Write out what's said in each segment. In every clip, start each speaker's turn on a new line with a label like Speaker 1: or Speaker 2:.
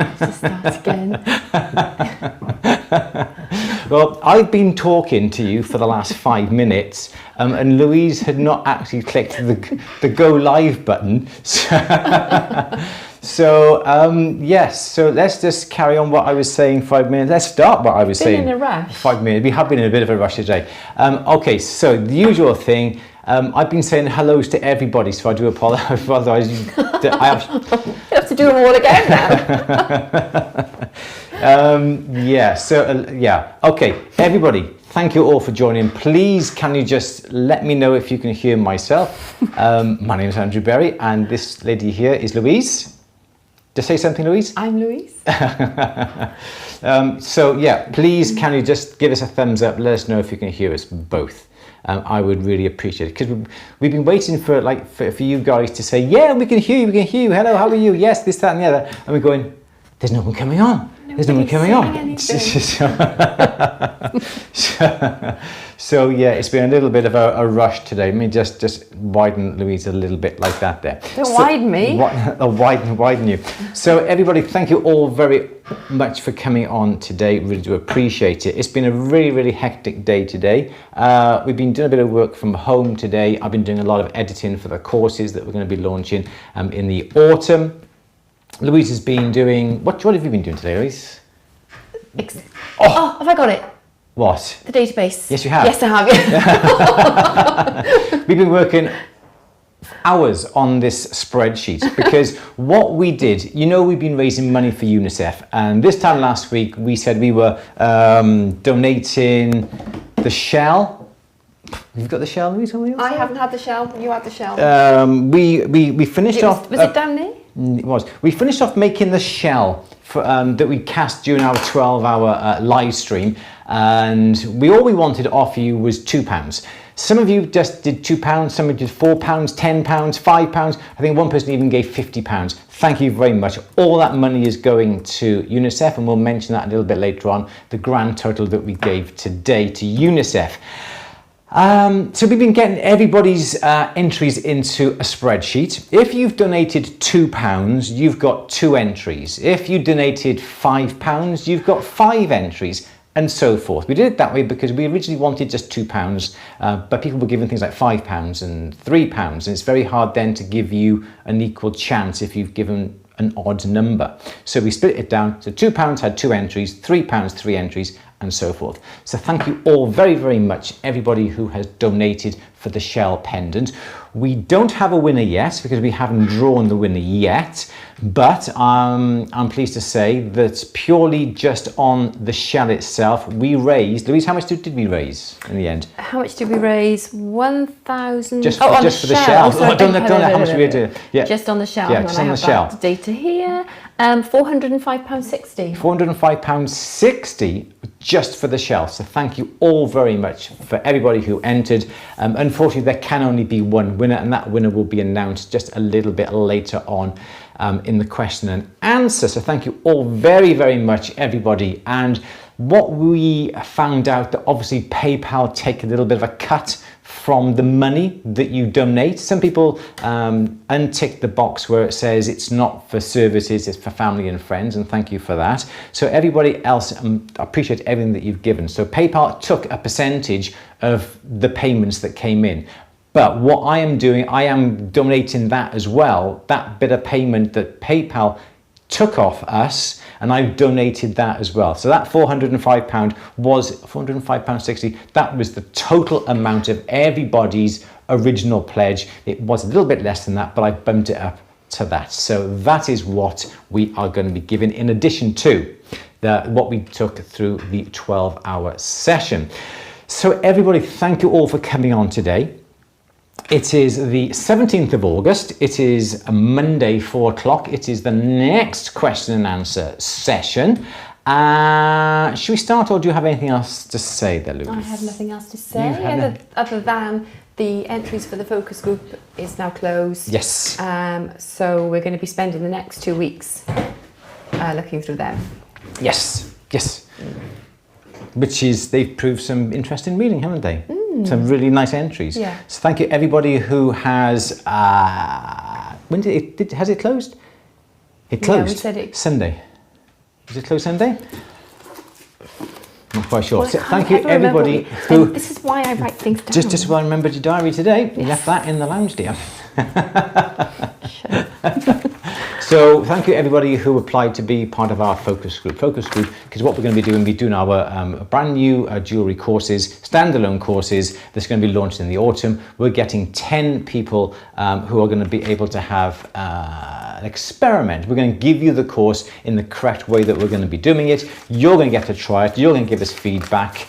Speaker 1: Let's start again.
Speaker 2: Well, I've been talking to you for the last 5 minutes, and Louise had not actually clicked the go live button. Yes, so let's just carry on what I was saying 5 minutes. Let's start what I was saying.
Speaker 1: Been in a rush.
Speaker 2: 5 minutes. We have been in a bit of a rush today. Okay, so the usual thing. I've been saying hellos to everybody, so I do apologise.
Speaker 1: You have to do them all again now.
Speaker 2: Okay, everybody, thank you all for joining. Please, can you just let me know if you can hear myself? My name is Andrew Berry, and this lady here is Louise. Just say something, Louise.
Speaker 1: I'm Louise.
Speaker 2: Please, can you just give us a thumbs up? Let us know if you can hear us both. I would really appreciate it, because we've been waiting for you guys to say, yeah, we can hear you, hello, how are you, yes, this, that and the other, and we're going, there's no one coming on. There's no one coming on. So yeah, it's been a little bit of a rush today. Let me just widen Louise a little bit like that there.
Speaker 1: Don't widen me.
Speaker 2: Widen you. So everybody, thank you all very much for coming on today. Really do appreciate it. It's been a really, really hectic day today. We've been doing a bit of work from home today. I've been doing a lot of editing for the courses that we're going to be launching in the autumn. Louise has been doing, what have you been doing today, Louise?
Speaker 1: Have I got it?
Speaker 2: What?
Speaker 1: The database.
Speaker 2: Yes, you have.
Speaker 1: Yes, I have, yeah.
Speaker 2: We've been working hours on this spreadsheet, because what we did, we've been raising money for UNICEF, and this time last week we said we were donating the shell. You've got the shell, Louise?
Speaker 1: I haven't had the shell. You had the shell.
Speaker 2: We finished off.
Speaker 1: Was it down there?
Speaker 2: It was. We finished off making the shell for, that we cast during our 12-hour live stream, and all we wanted to offer you was £2. Some of you just did £2, some of you did £4, £10, £5. I think one person even gave £50. Thank you very much. All that money is going to UNICEF, and we'll mention that a little bit later on, the grand total that we gave today to UNICEF. So we've been getting everybody's entries into a spreadsheet. If you've donated £2, you've got 2 entries. If you donated £5, you've got 5 entries, and so forth. We did it that way because we originally wanted just £2, but people were given things like £5 and £3, and it's very hard then to give you an equal chance if you've given an odd number. So we split it down. So £2 had 2 entries, £3, 3 entries, and so forth. So thank you all very, very much, everybody who has donated for the shell pendant. We don't have a winner yet because we haven't drawn the winner yet, but I'm pleased to say that purely just on the shell itself, we raised, Louise, how much did we raise in the end?
Speaker 1: How much did we raise? 1,000.
Speaker 2: Just for the shell. Don't know how much we did.
Speaker 1: Yeah. Just on the shell.
Speaker 2: Yeah, just on the shell.
Speaker 1: The data here. £405.60.
Speaker 2: £405.60 just for the shell. So thank you all very much for everybody who entered. Unfortunately, there can only be one winner, and that winner will be announced just a little bit later on in the question and answer. So thank you all very, very much, everybody. And what we found out, that obviously PayPal take a little bit of a cut from the money that you donate. Some people untick the box where it says it's not for services, it's for family and friends, and thank you for that. So everybody else, I appreciate everything that you've given. So PayPal took a percentage of the payments that came in. But what I am doing, I am donating that as well, that bit of payment that PayPal took off us, and I've donated that as well. So that £405 was £405.60. That was the total amount of everybody's original pledge. It was a little bit less than that, but I bumped it up to that. So that is what we are going to be giving in addition to what we took through the 12-hour session. So everybody, thank you all for coming on today. It is the 17th of August. It is a Monday, 4 o'clock. It is the next question and answer session. Should we start, or do you have anything else to say there, Louise?
Speaker 1: I have nothing else to say other than the entries for the focus group is now closed.
Speaker 2: Yes.
Speaker 1: So we're going to be spending the next 2 weeks looking through them.
Speaker 2: Yes, yes. Which is, they've proved some interesting reading, haven't they? Some really nice entries.
Speaker 1: Yeah.
Speaker 2: So thank you everybody who has, when has it closed? It closed.
Speaker 1: Yeah, we said it.
Speaker 2: Sunday. Is it closed Sunday? Not quite sure.
Speaker 1: Well,
Speaker 2: So
Speaker 1: I
Speaker 2: thank
Speaker 1: can't
Speaker 2: you,
Speaker 1: ever remember
Speaker 2: everybody
Speaker 1: what
Speaker 2: who...
Speaker 1: this is why I write things down.
Speaker 2: Just well remembered your diary today. You
Speaker 1: Yes.
Speaker 2: left that in the lounge, dear. So thank you everybody who applied to be part of our focus group. Focus group, because what we're going to be doing, we're doing our brand new jewellery courses, standalone courses that's going to be launched in the autumn. We're getting 10 people who are going to be able to have an experiment. We're going to give you the course in the correct way that we're going to be doing it. You're going to get to try it. You're going to give us feedback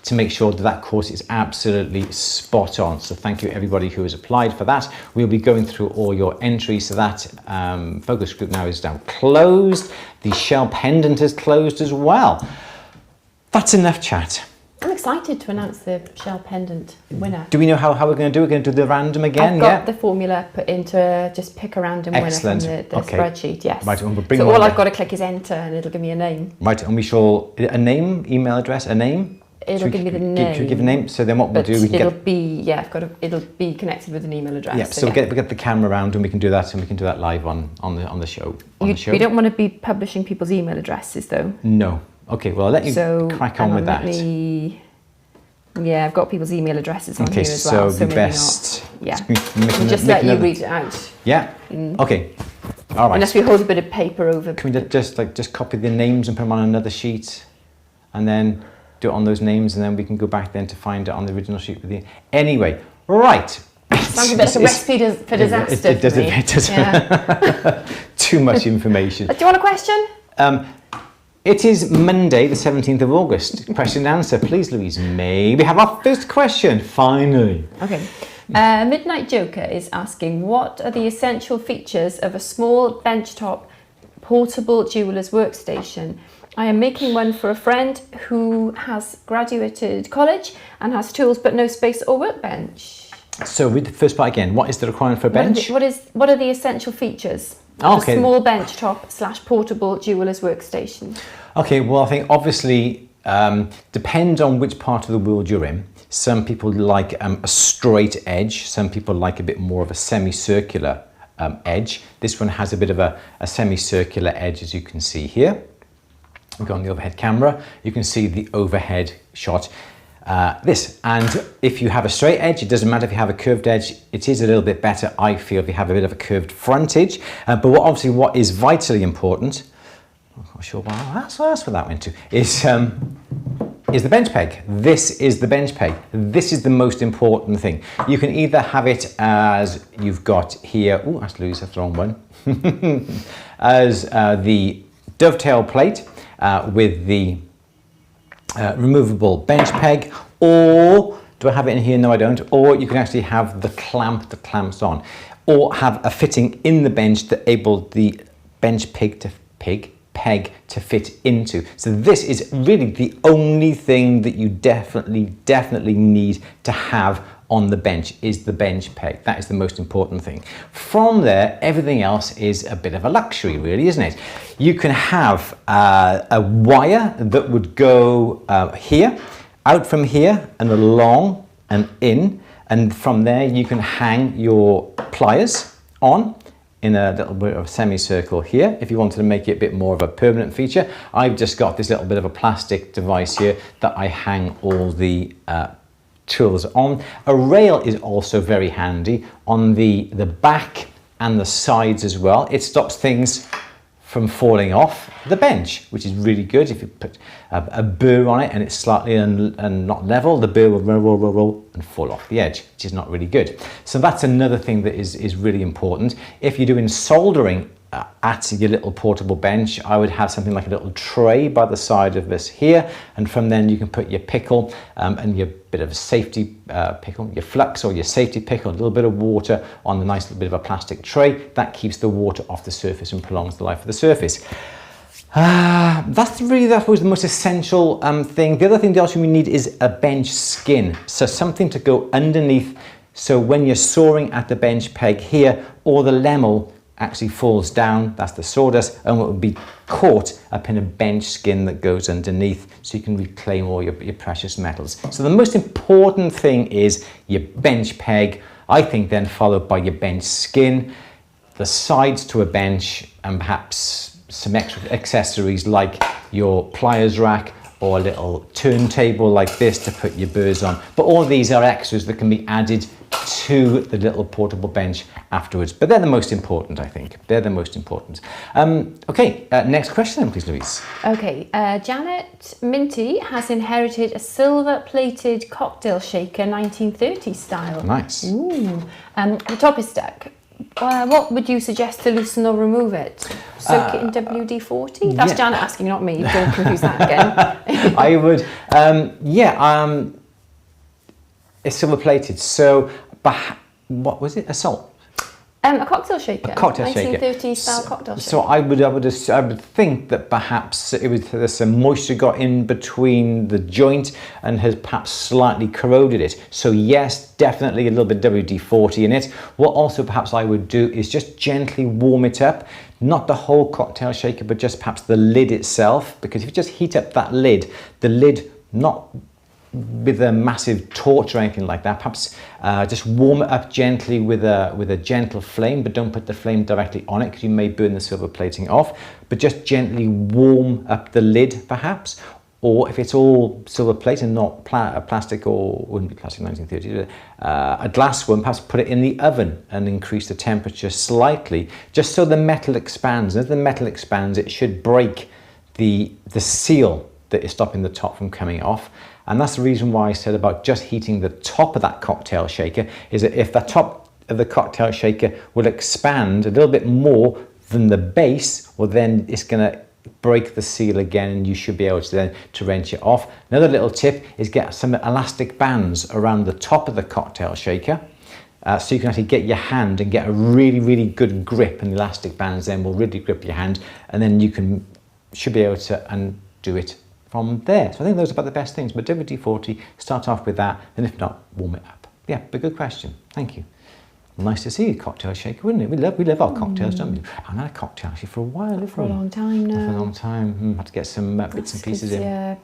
Speaker 2: to make sure that that course is absolutely spot on. So thank you everybody who has applied for that. We'll be going through all your entries. So that focus group now is now closed. The shell pendant is closed as well. That's enough chat.
Speaker 1: I'm excited to announce the shell pendant winner.
Speaker 2: Do we know how we're going to do it? We're going to do the random again?
Speaker 1: I've got the formula put into just pick a random
Speaker 2: Excellent.
Speaker 1: winner from the
Speaker 2: Okay.
Speaker 1: spreadsheet, yes.
Speaker 2: Right, and we'll bring
Speaker 1: so
Speaker 2: one
Speaker 1: all I've
Speaker 2: back.
Speaker 1: got to click is enter and it'll give me a name.
Speaker 2: Right, and we shall, a name, email address, a name?
Speaker 1: It'll give me the name.
Speaker 2: Should we give a name? So then what we'll
Speaker 1: But
Speaker 2: do, we can
Speaker 1: it'll
Speaker 2: get...
Speaker 1: be, yeah, it'll be connected with an email address.
Speaker 2: Yeah, so we'll get the camera around and we can do that, and we can do that live on the show.
Speaker 1: We don't want to be publishing people's email addresses though.
Speaker 2: No. Okay, well, I'll let you
Speaker 1: So
Speaker 2: crack on with that.
Speaker 1: Yeah, I've got people's email addresses on
Speaker 2: Okay,
Speaker 1: here as well.
Speaker 2: so
Speaker 1: So
Speaker 2: the
Speaker 1: maybe
Speaker 2: best...
Speaker 1: not. Yeah.
Speaker 2: Making
Speaker 1: Just let you read it out.
Speaker 2: Yeah? Okay. All right.
Speaker 1: Unless we hold a bit of paper over.
Speaker 2: Can we just copy the names and put them on another sheet, and then do it on those names, and then we can go back then to find it on the original sheet with you. Anyway, right.
Speaker 1: Sounds a bit like a recipe for disaster.
Speaker 2: It does
Speaker 1: for
Speaker 2: a
Speaker 1: me.
Speaker 2: bit.
Speaker 1: Yeah.
Speaker 2: Too much information.
Speaker 1: Do you want a question?
Speaker 2: It is Monday, the 17th of August. Question and answer, please, Louise. May we have our first question, finally?
Speaker 1: Okay. Midnight Joker is asking, what are the essential features of a small benchtop portable jeweller's workstation? I am making one for a friend who has graduated college and has tools but no space or workbench.
Speaker 2: So read the first part again. What is the requirement for a bench?
Speaker 1: What are the essential features of a small benchtop / portable jeweller's workstation?
Speaker 2: Okay, well, I think obviously depends on which part of the world you're in. Some people like a straight edge. Some people like a bit more of a semicircular edge. This one has a bit of a semicircular edge, as you can see here. We've got on the overhead camera. You can see the overhead shot. And if you have a straight edge, it doesn't matter if you have a curved edge, it is a little bit better, I feel, if you have a bit of a curved frontage. But what is vitally important, I'm not sure why that's what that went to, is the bench peg. This is the bench peg. This is the most important thing. You can either have it as you've got here, oh, that's Louise, that's the wrong one, as the dovetail plate with the removable bench peg, or do I have it in here? No, I don't. Or you can actually have the clamp that clamps on, or have a fitting in the bench that able the bench peg to fit into. So this is really the only thing that you definitely need to have on the bench is the bench peg. That is the most important thing. From there, everything else is a bit of a luxury, really, isn't it? You can have a wire that would go here, out from here and along and in, and from there you can hang your pliers on in a little bit of a semicircle here. If you wanted to make it a bit more of a permanent feature, I've just got this little bit of a plastic device here that I hang all the tools on. A rail is also very handy on the back and the sides as well. It stops things from falling off the bench, which is really good. If you put a burr on it and it's slightly and not level, the burr will roll and fall off the edge, which is not really good. So that's another thing that is really important. If you're doing soldering at your little portable bench, I would have something like a little tray by the side of this here, and from then you can put your pickle and your bit of a safety pickle, your flux or your safety pickle, a little bit of water on the nice little bit of a plastic tray. That keeps the water off the surface and prolongs the life of the surface. That's really, that was the most essential thing. The other thing that we need is a bench skin, so something to go underneath, so when you're sawing at the bench peg here, or the lemel actually falls down, that's the sawdust, and it will be caught up in a bench skin that goes underneath, so you can reclaim all your precious metals. So the most important thing is your bench peg, I think, then followed by your bench skin, the sides to a bench, and perhaps some extra accessories like your pliers rack or a little turntable like this to put your burrs on. But all these are extras that can be added to the little portable bench afterwards. But they're the most important, I think. They're the most important. Okay, next question then, please, Louise.
Speaker 1: Okay, Janet Minty has inherited a silver-plated cocktail shaker, 1930s style.
Speaker 2: Nice.
Speaker 1: Ooh. The top is stuck. What would you suggest to loosen or remove it? Soak it in WD-40? That's Janet asking, not me. Don't confuse that again.
Speaker 2: I would, it's silver-plated. So, what was it? A salt?
Speaker 1: A cocktail shaker.
Speaker 2: A cocktail shaker.
Speaker 1: 1930s style cocktail shaker.
Speaker 2: So I would think that perhaps there's some moisture got in between the joint and has perhaps slightly corroded it. So yes, definitely a little bit WD-40 in it. What also perhaps I would do is just gently warm it up. Not the whole cocktail shaker, but just perhaps the lid itself. Because if you just heat up that lid, the lid, not with a massive torch or anything like that, perhaps just warm it up gently with a gentle flame, but don't put the flame directly on it because you may burn the silver plating off, but just gently warm up the lid perhaps. Or if it's all silver plate and not plastic, or wouldn't be plastic 1930s, a glass one, perhaps put it in the oven and increase the temperature slightly, just so the metal expands. And as the metal expands, it should break the seal that is stopping the top from coming off. And that's the reason why I said about just heating the top of that cocktail shaker, is that if the top of the cocktail shaker will expand a little bit more than the base, well then it's going to break the seal again and you should be able to then to wrench it off. Another little tip is get some elastic bands around the top of the cocktail shaker. So you can actually get your hand and get a really, really good grip, and the elastic bands then will really grip your hand, and then you should be able to undo it from there. So I think those are about the best things, but WD-40, start off with that, and if not, warm it up. Yeah, but good question. Thank you. Nice to see you, cocktail shaker, wouldn't it? We love our cocktails, don't we? I haven't had a cocktail actually for a while.
Speaker 1: For a long time now.
Speaker 2: For a long time. Have to get some bits and pieces in.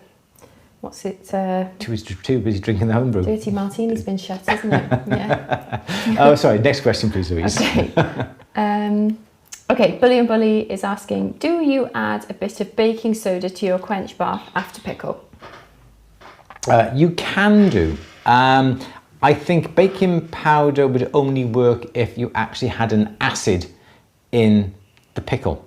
Speaker 1: What's it?
Speaker 2: Too busy drinking the homebrew.
Speaker 1: Dirty Martini's been shut, isn't it? Yeah.
Speaker 2: Oh, sorry. Next question, please, Louise.
Speaker 1: Okay. Okay, Bully and Bully is asking, do you add a bit of baking soda to your quench bath after pickle?
Speaker 2: You can do. I think baking powder would only work if you actually had an acid in the pickle.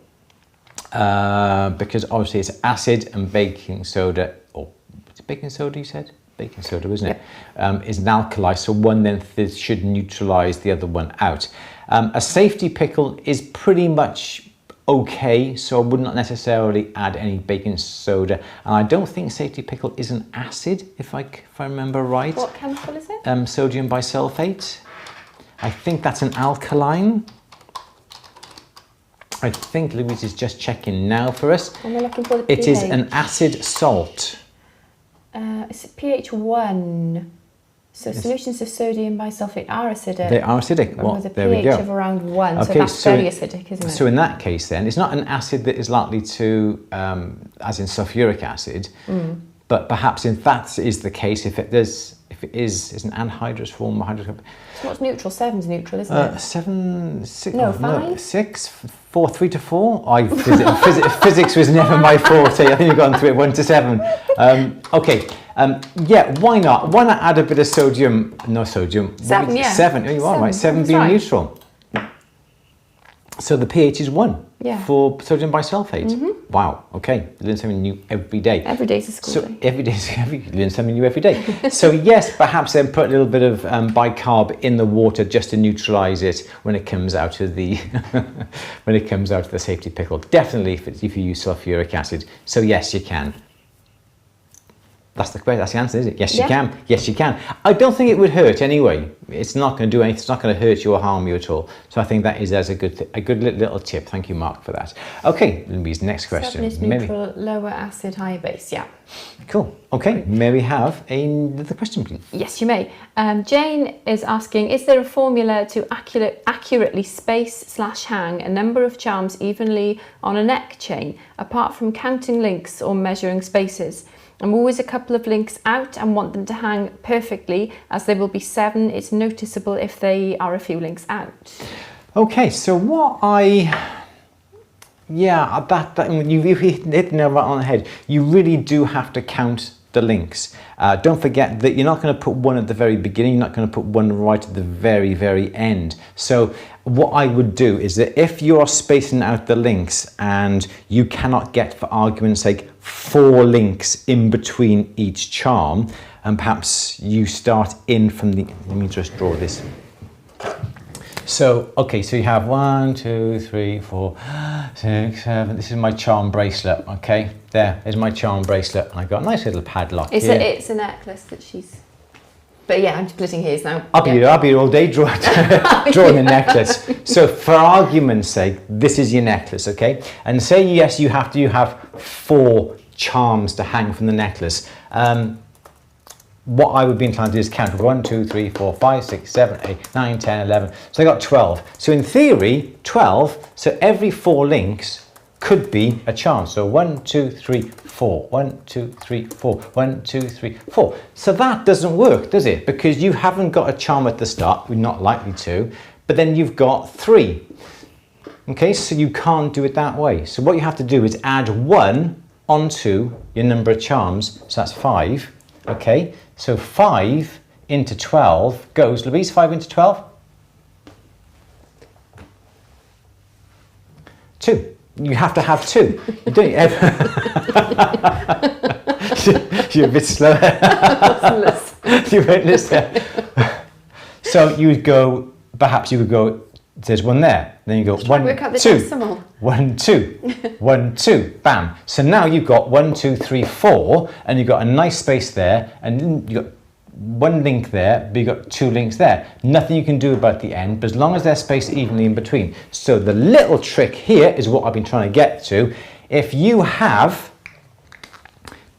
Speaker 2: Because obviously it's acid and baking soda, or is it baking soda you said? Baking soda, isn't it? Yep. Is an alkali, so one then should neutralise the other one out. A safety pickle is pretty much okay, so I would not necessarily add any baking soda. And I don't think safety pickle is an acid, if I remember right.
Speaker 1: What chemical is it?
Speaker 2: Sodium bisulfate. I think that's an alkaline. I think Louise is just checking now for us.
Speaker 1: And we're looking for the pH.
Speaker 2: It is an acid salt.
Speaker 1: It's pH 1. So solutions of sodium bisulfate are acidic.
Speaker 2: They are acidic. Well,
Speaker 1: with a
Speaker 2: there we
Speaker 1: pH
Speaker 2: go.
Speaker 1: of around 1,
Speaker 2: okay,
Speaker 1: so that's very acidic, isn't it?
Speaker 2: So in that case then, it's not an acid that is likely to, as in sulfuric acid, but perhaps if that is the case, if it is an anhydrous form or hydrocarbon.
Speaker 1: So what's neutral? 7's neutral, isn't it?
Speaker 2: 7, 6,
Speaker 1: no, 5?
Speaker 2: No, 6, 4, 3 to 4. Physics was never my forte. I think you've gone through it 1 to 7. Okay. Yeah, why not? Why not add a bit of sodium? No sodium.
Speaker 1: 7, yeah.
Speaker 2: 7. Oh, you are right. 7 being neutral. So the pH is 1 for sodium bisulfate. Wow. Okay, you learn something new every day.
Speaker 1: Every day's a school day.
Speaker 2: You learn something new every day. So yes, perhaps then put a little bit of bicarb in the water just to neutralise it when it comes out of the safety pickle. Definitely if you use sulfuric acid. So yes, you can. That's the question. That's the answer, is it? Yes, you can. Yes, you can. I don't think it would hurt anyway. It's not going to do anything. It's not going to hurt you or harm you at all. So I think that is a good little tip. Thank you, Mark, for that. Okay, Louise, next question.
Speaker 1: 7 is neutral, lower acid, higher base. Yeah.
Speaker 2: Cool. Okay, may we have another question, please?
Speaker 1: Yes, you may. Jane is asking, is there a formula to accurately space/hang a number of charms evenly on a neck chain, apart from counting links or measuring spaces? I'm always a couple of links out and want them to hang perfectly, as there will be 7. It's noticeable if they are a few links out.
Speaker 2: Okay, so what I Yeah, you've hit the nail right on the head. You really do have to count the links. Don't forget that you're not going to put one at the very beginning, you're not going to put one right at the very, very end. So what I would do is that if you're spacing out the links and you cannot get, for argument's sake, 4 links in between each charm, and perhaps you start in from the, let me just draw this. So, okay, so you have 1, 2, 3, 4, 6, 7. This is my charm bracelet, okay? There's my charm bracelet. And I got a nice little padlock here.
Speaker 1: It's a necklace that she's... But yeah, I'm splitting hairs now.
Speaker 2: I'll be here all day drawing the necklace. So for argument's sake, this is your necklace, okay? And say, yes, you have 4 charms to hang from the necklace. What I would be inclined to do is count 1, 2, 3, 4, 5, 6, 7, 8, 9, 10, 11. So I got 12. So in theory, 12, so every 4 links could be a charm. So 1, 2, 3, 4, 1, 2, 3, 4, 1, 2, 3, 4. So that doesn't work, does it? Because you haven't got a charm at the start, we're not likely to, but then you've got 3. Okay, so you can't do it that way. So what you have to do is add 1 onto your number of charms, so that's 5. Okay, so 5 into 12 goes, Louise, 5 into 12? 2. You have to have 2. You don't ever... You're a bit slow. You won't listen. So you would go, perhaps you would go, there's 1 there. Then you go 1, 2, 1, 2, 1, 2, bam. So now you've got 1, 2, 3, 4, and you've got a nice space there, and you've got 1 link there, but you've got 2 links there. Nothing you can do about the end, but as long as they're spaced evenly in between. So the little trick here is what I've been trying to get to. If you have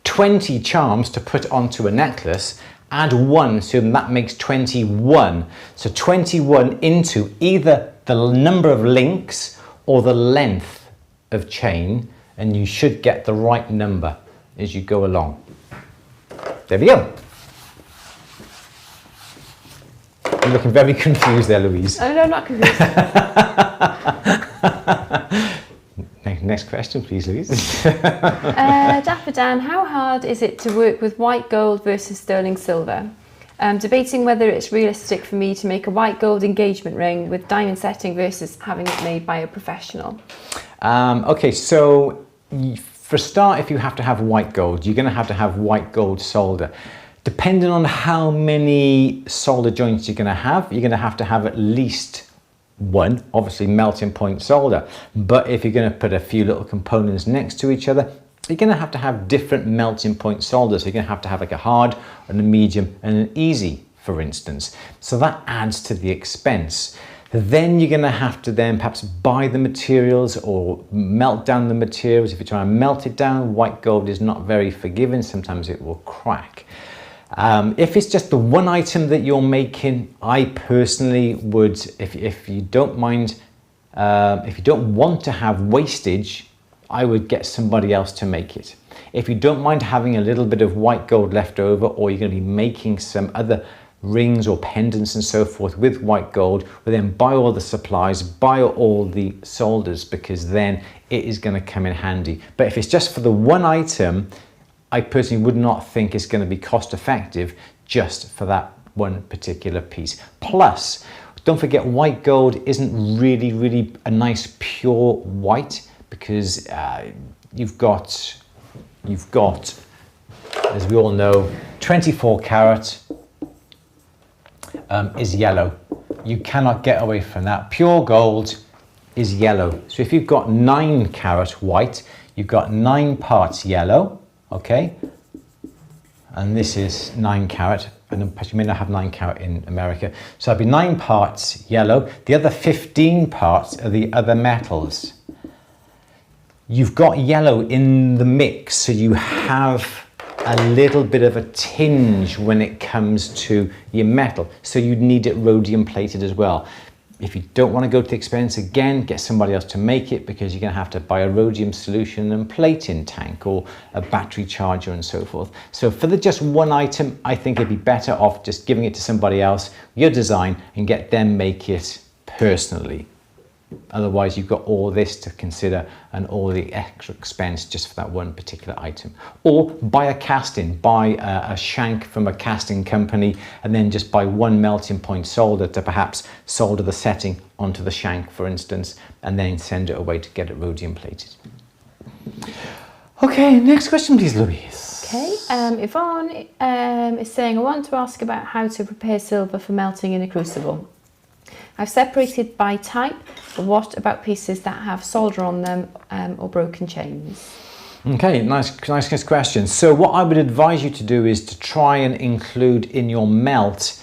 Speaker 2: 20 charms to put onto a necklace, add 1, so that makes 21. So 21 into either the number of links or the length of chain, and you should get the right number as you go along. There we go. You're looking very confused there, Louise.
Speaker 1: Oh, no, I'm not confused.
Speaker 2: Next question, please, Louise.
Speaker 1: Dapper Dan, how hard is it to work with white gold versus sterling silver? Debating whether it's realistic for me to make a white gold engagement ring with diamond setting versus having it made by a professional.
Speaker 2: Okay, so for a start, if you have to have white gold, you're going to have white gold solder. Depending on how many solder joints you're going to have at least 1, obviously melting point solder. But if you're going to put a few little components next to each other, you're going to have different melting point solders. So you're going to have like a hard and a medium and an easy, for instance. So that adds to the expense. Then you're going to have to then perhaps buy the materials or melt down the materials. If you're trying to melt it down, white gold is not very forgiving. Sometimes it will crack. If it's just the 1 item that you're making, I personally would, if you don't mind, if you don't want to have wastage, I would get somebody else to make it. If you don't mind having a little bit of white gold left over, or you're going to be making some other rings or pendants and so forth with white gold, well then buy all the supplies, buy all the solders, because then it is going to come in handy. But if it's just for the 1 item, I personally would not think it's going to be cost effective just for that 1 particular piece. Plus, don't forget, white gold isn't really a nice pure white, because you've got, as we all know, 24 carat is yellow. You cannot get away from that. Pure gold is yellow. So if you've got 9 carat white, you've got 9 parts yellow. Okay, and this is 9 carat, and you may not have 9 carat in America. So that'd be 9 parts yellow. The other 15 parts are the other metals. You've got yellow in the mix, so you have a little bit of a tinge when it comes to your metal. So you'd need it rhodium plated as well. If you don't want to go to the expense, again, get somebody else to make it, because you're going to have to buy a rhodium solution and plating tank or a battery charger and so forth. So for the just 1 item, I think it'd be better off just giving it to somebody else, your design, and get them make it personally. Otherwise, you've got all this to consider and all the extra expense just for that one particular item. Or buy a casting, buy a shank from a casting company, and then just buy one melting point solder to perhaps solder the setting onto the shank, for instance, and then send it away to get it rhodium plated. Okay, next question, please, Louise.
Speaker 1: Okay, Yvonne is saying, I want to ask about how to prepare silver for melting in a crucible. I've separated by type, but what about pieces that have solder on them or broken chains?
Speaker 2: Okay, nice question. So what I would advise you to do is to try and include in your melt,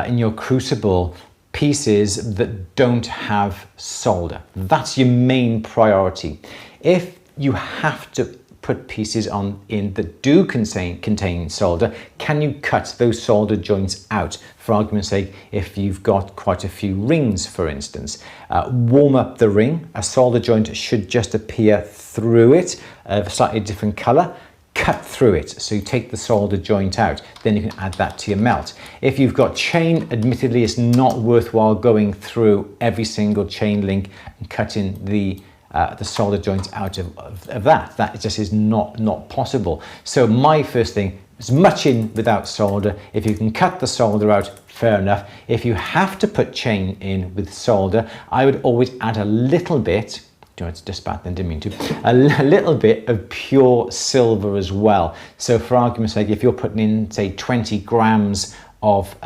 Speaker 2: in your crucible, pieces that don't have solder. That's your main priority. If you have to put pieces on in that do contain solder, can you cut those solder joints out? For argument's sake, if you've got quite a few rings, for instance, warm up the ring. A solder joint should just appear through it, of a slightly different color. Cut through it, so you take the solder joint out, then you can add that to your melt. If you've got chain, admittedly it's not worthwhile going through every single chain link and cutting the solder joints out of that. That just is not possible. So my first thing, as much in without solder. If you can cut the solder out, fair enough. If you have to put chain in with solder, I would always add a little bit, it's just bad then, didn't mean to, a little bit of pure silver as well. So for argument's sake, if you're putting in, say, 20 grams of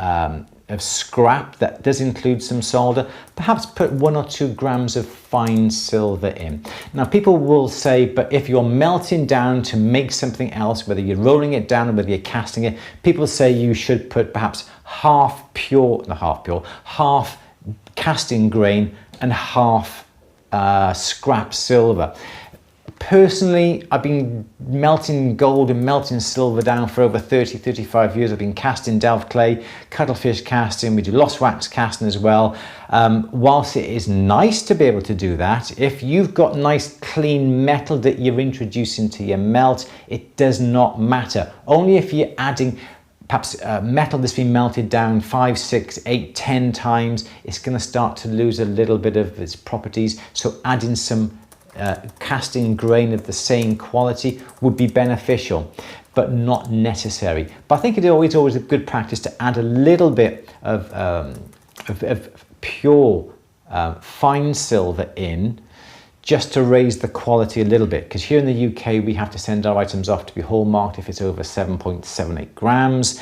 Speaker 2: scrap that does include some solder, perhaps put 1 or 2 grams of fine silver in. Now people will say, but if you're melting down to make something else, whether you're rolling it down or whether you're casting it, people say you should put perhaps half casting grain and half scrap silver. Personally, I've been melting gold and melting silver down for over 35 years. I've been casting delft clay, cuttlefish casting, we do lost wax casting as well. Whilst it is nice to be able to do that, if you've got nice clean metal that you're introducing to your melt, it does not matter. Only if you're adding perhaps metal that's been melted down 5, 6, 8, 10 times, it's going to start to lose a little bit of its properties. So adding some casting grain of the same quality would be beneficial, but not necessary. But I think it is always a good practice to add a little bit of pure fine silver in, just to raise the quality a little bit, because here in the UK we have to send our items off to be hallmarked if it's over 7.78 grams.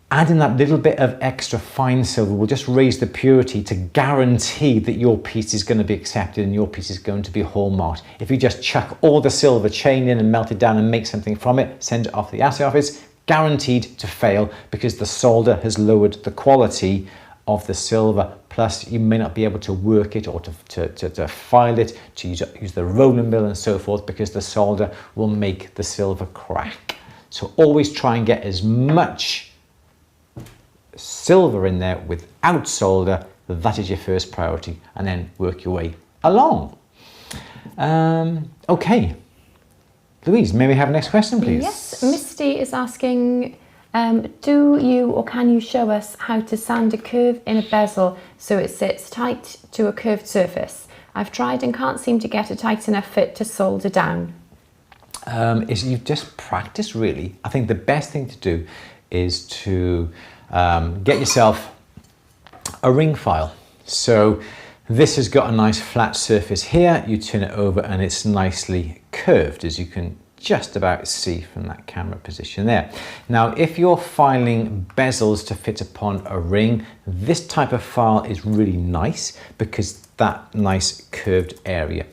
Speaker 2: Adding that little bit of extra fine silver will just raise the purity to guarantee that your piece is going to be accepted and your piece is going to be hallmarked. If you just chuck all the silver chain in and melt it down and make something from it, send it off to the assay office, guaranteed to fail because the solder has lowered the quality of the silver. Plus you may not be able to work it or to file it, to use the rolling mill and so forth, because the solder will make the silver crack. So always try and get as much silver in there without solder. That is your first priority, and then work your way along. Okay, Louise, may we have next question, please?
Speaker 1: Yes, Misty is asking, do you or can you show us how to sand a curve in a bezel so it sits tight to a curved surface? I've tried and can't seem to get a tight enough fit to solder down.
Speaker 2: Is you just practice, really. I think the best thing to do is to get yourself a ring file. So this has got a nice flat surface here. You turn it over and it's nicely curved, as you can just about see from that camera position there. Now, if you're filing bezels to fit upon a ring, this type of file is really nice because that nice curved area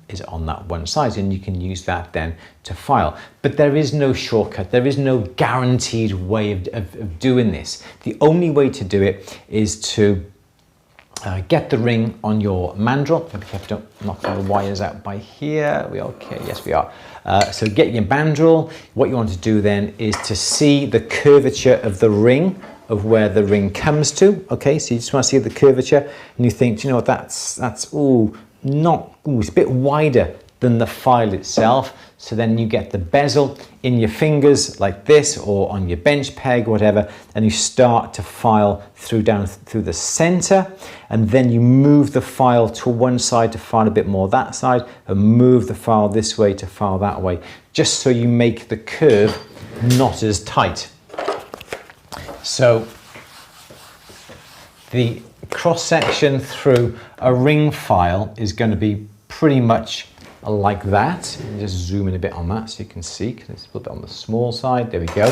Speaker 2: is on that one side, and you can use that then to file. But there is no shortcut, there is no guaranteed way of doing this. The only way to do it is to get the ring on your mandrel. Be careful, don't knock all the wires out by here. Are we okay? Yes, we are. So get your mandrel. What you want to do then is to see the curvature of the ring, of where the ring comes to. Okay, so you just want to see the curvature, and you think, you know what, that's it's a bit wider than the file itself. So then you get the bezel in your fingers like this, or on your bench peg or whatever, and you start to file down through the center, and then you move the file to one side to file a bit more that side, and move the file this way to file that way, just so you make the curve not as tight. So the cross section through a ring file is going to be pretty much like that. Just zoom in a bit on that so you can see, because it's a little bit on the small side. There we go.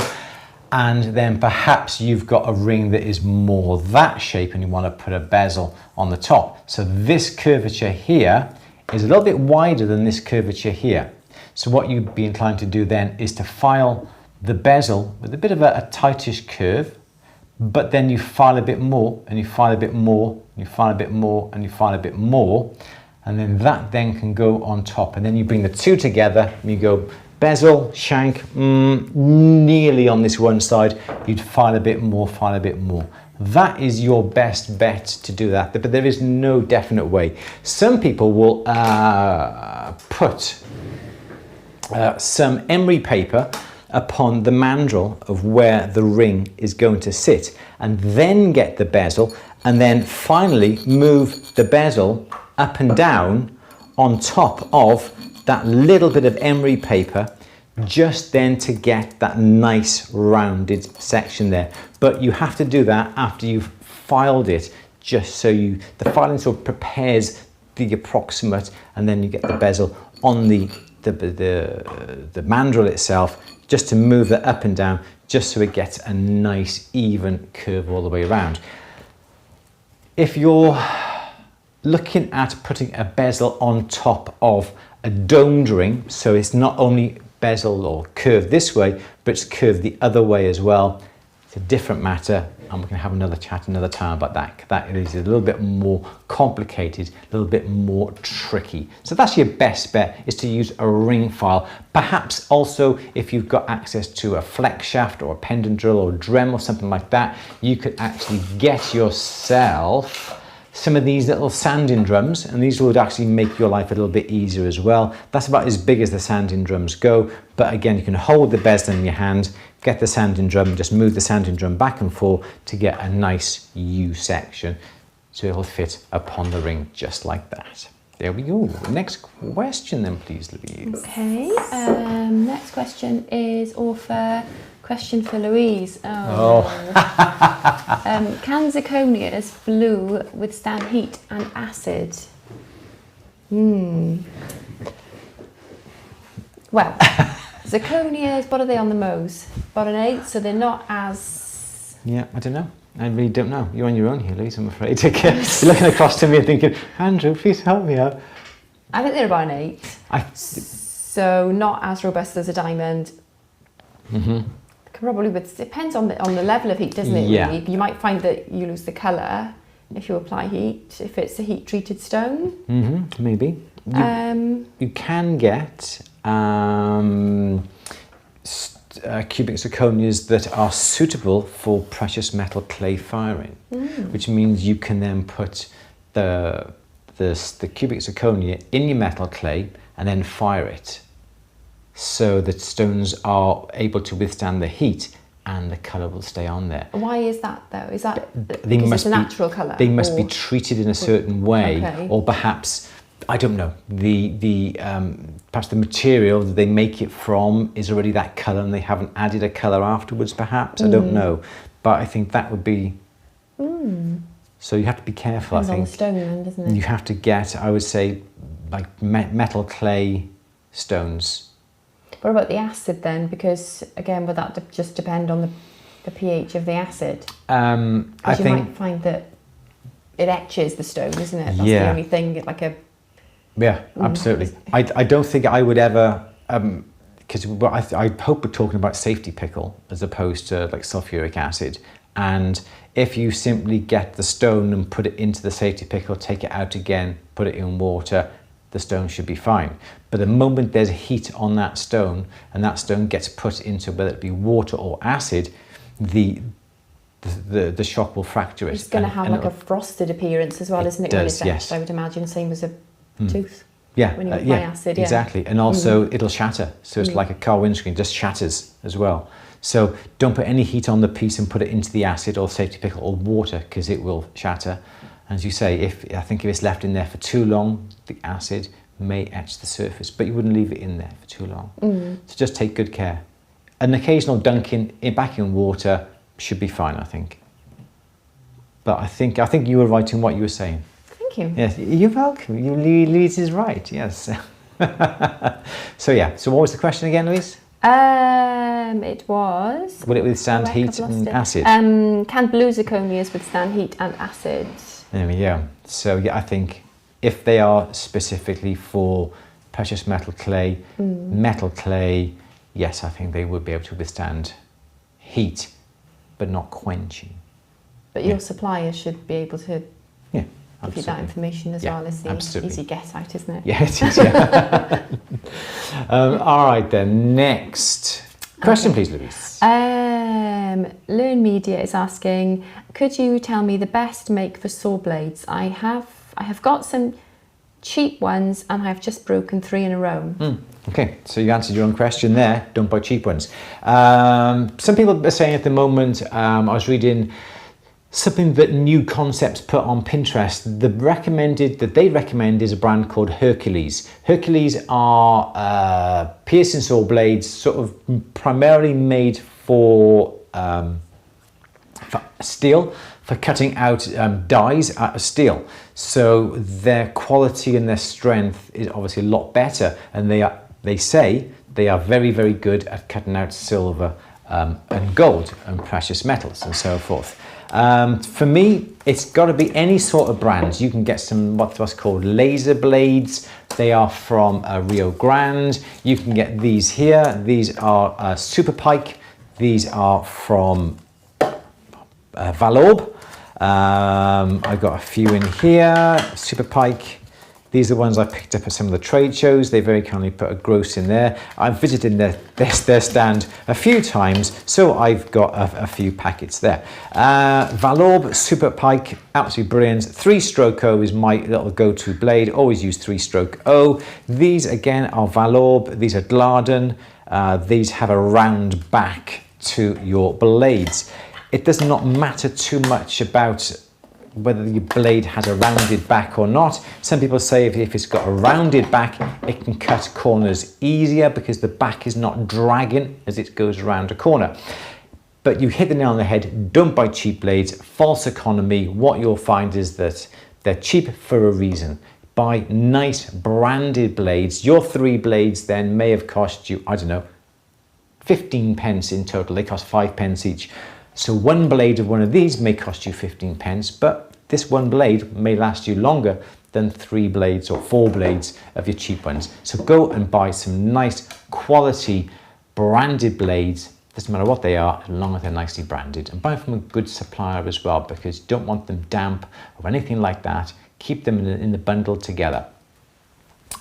Speaker 2: And then perhaps you've got a ring that is more that shape and you want to put a bezel on the top. So this curvature here is a little bit wider than this curvature here. So what you'd be inclined to do then is to file the bezel with a bit of a tightish curve, but then you file a bit more, and you file a bit more, and you file a bit more, and you file a bit more, and then that then can go on top. And then you bring the two together and you go bezel, shank, nearly on this one side, you'd file a bit more, file a bit more. That is your best bet to do that, but there is no definite way. Some people will put some emery paper upon the mandrel of where the ring is going to sit, and then get the bezel, and then finally move the bezel up and down on top of that little bit of emery paper, just then to get that nice rounded section there. But you have to do that after you've filed it, just so the filing sort of prepares the approximate, and then you get the bezel on the mandrel itself, just to move that up and down, just so it gets a nice even curve all the way around. If you're looking at putting a bezel on top of a domed ring, so it's not only bezel or curved this way, but it's curved the other way as well, it's a different matter, and we can have another chat another time about that. That is a little bit more complicated, a little bit more tricky. So that's your best bet, is to use a ring file. Perhaps also, if you've got access to a flex shaft or a pendant drill or a Dremel or something like that, you could actually get yourself some of these little sanding drums, and these would actually make your life a little bit easier as well. That's about as big as the sanding drums go, but again, you can hold the bezel in your hand, get the sanding drum, just move the sanding drum back and forth to get a nice U section, so it'll fit upon the ring just like that. There we go. Next question then, please, Louise.
Speaker 1: Okay, next question is question for Louise. Can zirconias blue withstand heat and acid? Well, zirconias, what are they on the Mohs? About an 8, so they're not as... Yeah,
Speaker 2: I don't know. I really don't know. You're on your own here, Louise, I'm afraid. You're looking across to me and thinking, Andrew, please help me out.
Speaker 1: I think they're about an 8. So not as robust as a diamond. Probably, but it depends on the level of heat, doesn't it?
Speaker 2: Yeah.
Speaker 1: Really? You might find that you lose the colour if you apply heat, if it's a heat-treated stone.
Speaker 2: Maybe. You can get cubic zirconias that are suitable for precious metal clay firing, which means you can then put the cubic zirconia in your metal clay and then fire it, so that stones are able to withstand the heat and the colour will stay on there.
Speaker 1: Why is that though? Is that because it's a natural colour?
Speaker 2: They must be treated in a certain way, or perhaps, I don't know, perhaps the material that they make it from is already that colour and they haven't added a colour afterwards, perhaps. I don't know, but I think that would be... So you have to be careful.
Speaker 1: Depends on the stone then, doesn't it?
Speaker 2: You have to get, I would say, like metal clay stones.
Speaker 1: What about the acid then? Because again, would that just depend on the pH of the acid? I think you might find that it etches the stone, isn't it? That's the only thing, like a...
Speaker 2: Yeah, absolutely. I don't think I would ever, because I hope we're talking about safety pickle as opposed to like sulfuric acid. And if you simply get the stone and put it into the safety pickle, take it out again, put it in water, the stone should be fine. But the moment there's heat on that stone and that stone gets put into, whether it be water or acid, the shock will fracture it.
Speaker 1: It's going to have like a frosted appearance as well, isn't it?
Speaker 2: Does,
Speaker 1: when it's etched,
Speaker 2: yes.
Speaker 1: I would imagine, same as a tooth.
Speaker 2: Yeah,
Speaker 1: when you apply acid. Yeah.
Speaker 2: Exactly. And also it'll shatter. So it's like a car windscreen, just shatters as well. So don't put any heat on the piece and put it into the acid or safety pickle or water, because it will shatter. As you say, I think if it's left in there for too long, the acid may etch the surface, but you wouldn't leave it in there for too long. So just take good care. An occasional dunking back in water should be fine, I think. But I think you were right in what you were saying.
Speaker 1: Thank you.
Speaker 2: Yes, you're welcome. Louise is right. Yes. So yeah. So what was the question again, Louise?
Speaker 1: It was.
Speaker 2: Will it withstand heat and acid?
Speaker 1: Can blue zirconias withstand heat and acid?
Speaker 2: There we go. So yeah, I think if they are specifically for precious metal clay, yes, I think they would be able to withstand heat, but not quenching.
Speaker 1: But your supplier should be able to give you that information as well. It's the easy get out, isn't it?
Speaker 2: Yeah, it is. Yeah. All right then. Next question, please, Louise.
Speaker 1: Learn Media is asking, could you tell me the best make for saw blades? I have got some cheap ones and I've just broken 3 in a row.
Speaker 2: Okay, so you answered your own question there. Don't buy cheap ones. Some people are saying at the moment, I was reading something that New Concepts put on Pinterest. They recommend is a brand called Hercules. Hercules are piercing saw blades, sort of primarily made for steel, for cutting out dies out of steel. So their quality and their strength is obviously a lot better, and they say they are very, very good at cutting out silver and gold and precious metals and so forth. For me, it's got to be any sort of brand. You can get some what's called laser blades. They are from Rio Grande. You can get these here. These are Super Pike. These are from Valorbe. I've got a few in here. Super Pike. These are the ones I picked up at some of the trade shows. They very kindly put a gross in there. I've visited their stand a few times, so I've got a few packets there. Valorbe Super Pike, absolutely brilliant. 3-stroke O is my little go-to blade. Always use 3-stroke O. These again are Valorbe. These are Glarden. These have a round back to your blades. It does not matter too much about whether your blade has a rounded back or not. Some people say if it's got a rounded back, it can cut corners easier because the back is not dragging as it goes around a corner. But you hit the nail on the head. Don't buy cheap blades, false economy. What you'll find is that they're cheap for a reason. Buy nice branded blades. Your 3 blades then may have cost you, I don't know, 15 pence in total. They cost 5 pence each. So one blade of one of these may cost you 15 pence, but this one blade may last you longer than 3 blades or 4 blades of your cheap ones. So go and buy some nice quality branded blades. Doesn't matter what they are, as long as they're nicely branded. And buy from a good supplier as well, because you don't want them damp or anything like that. Keep them in the bundle together.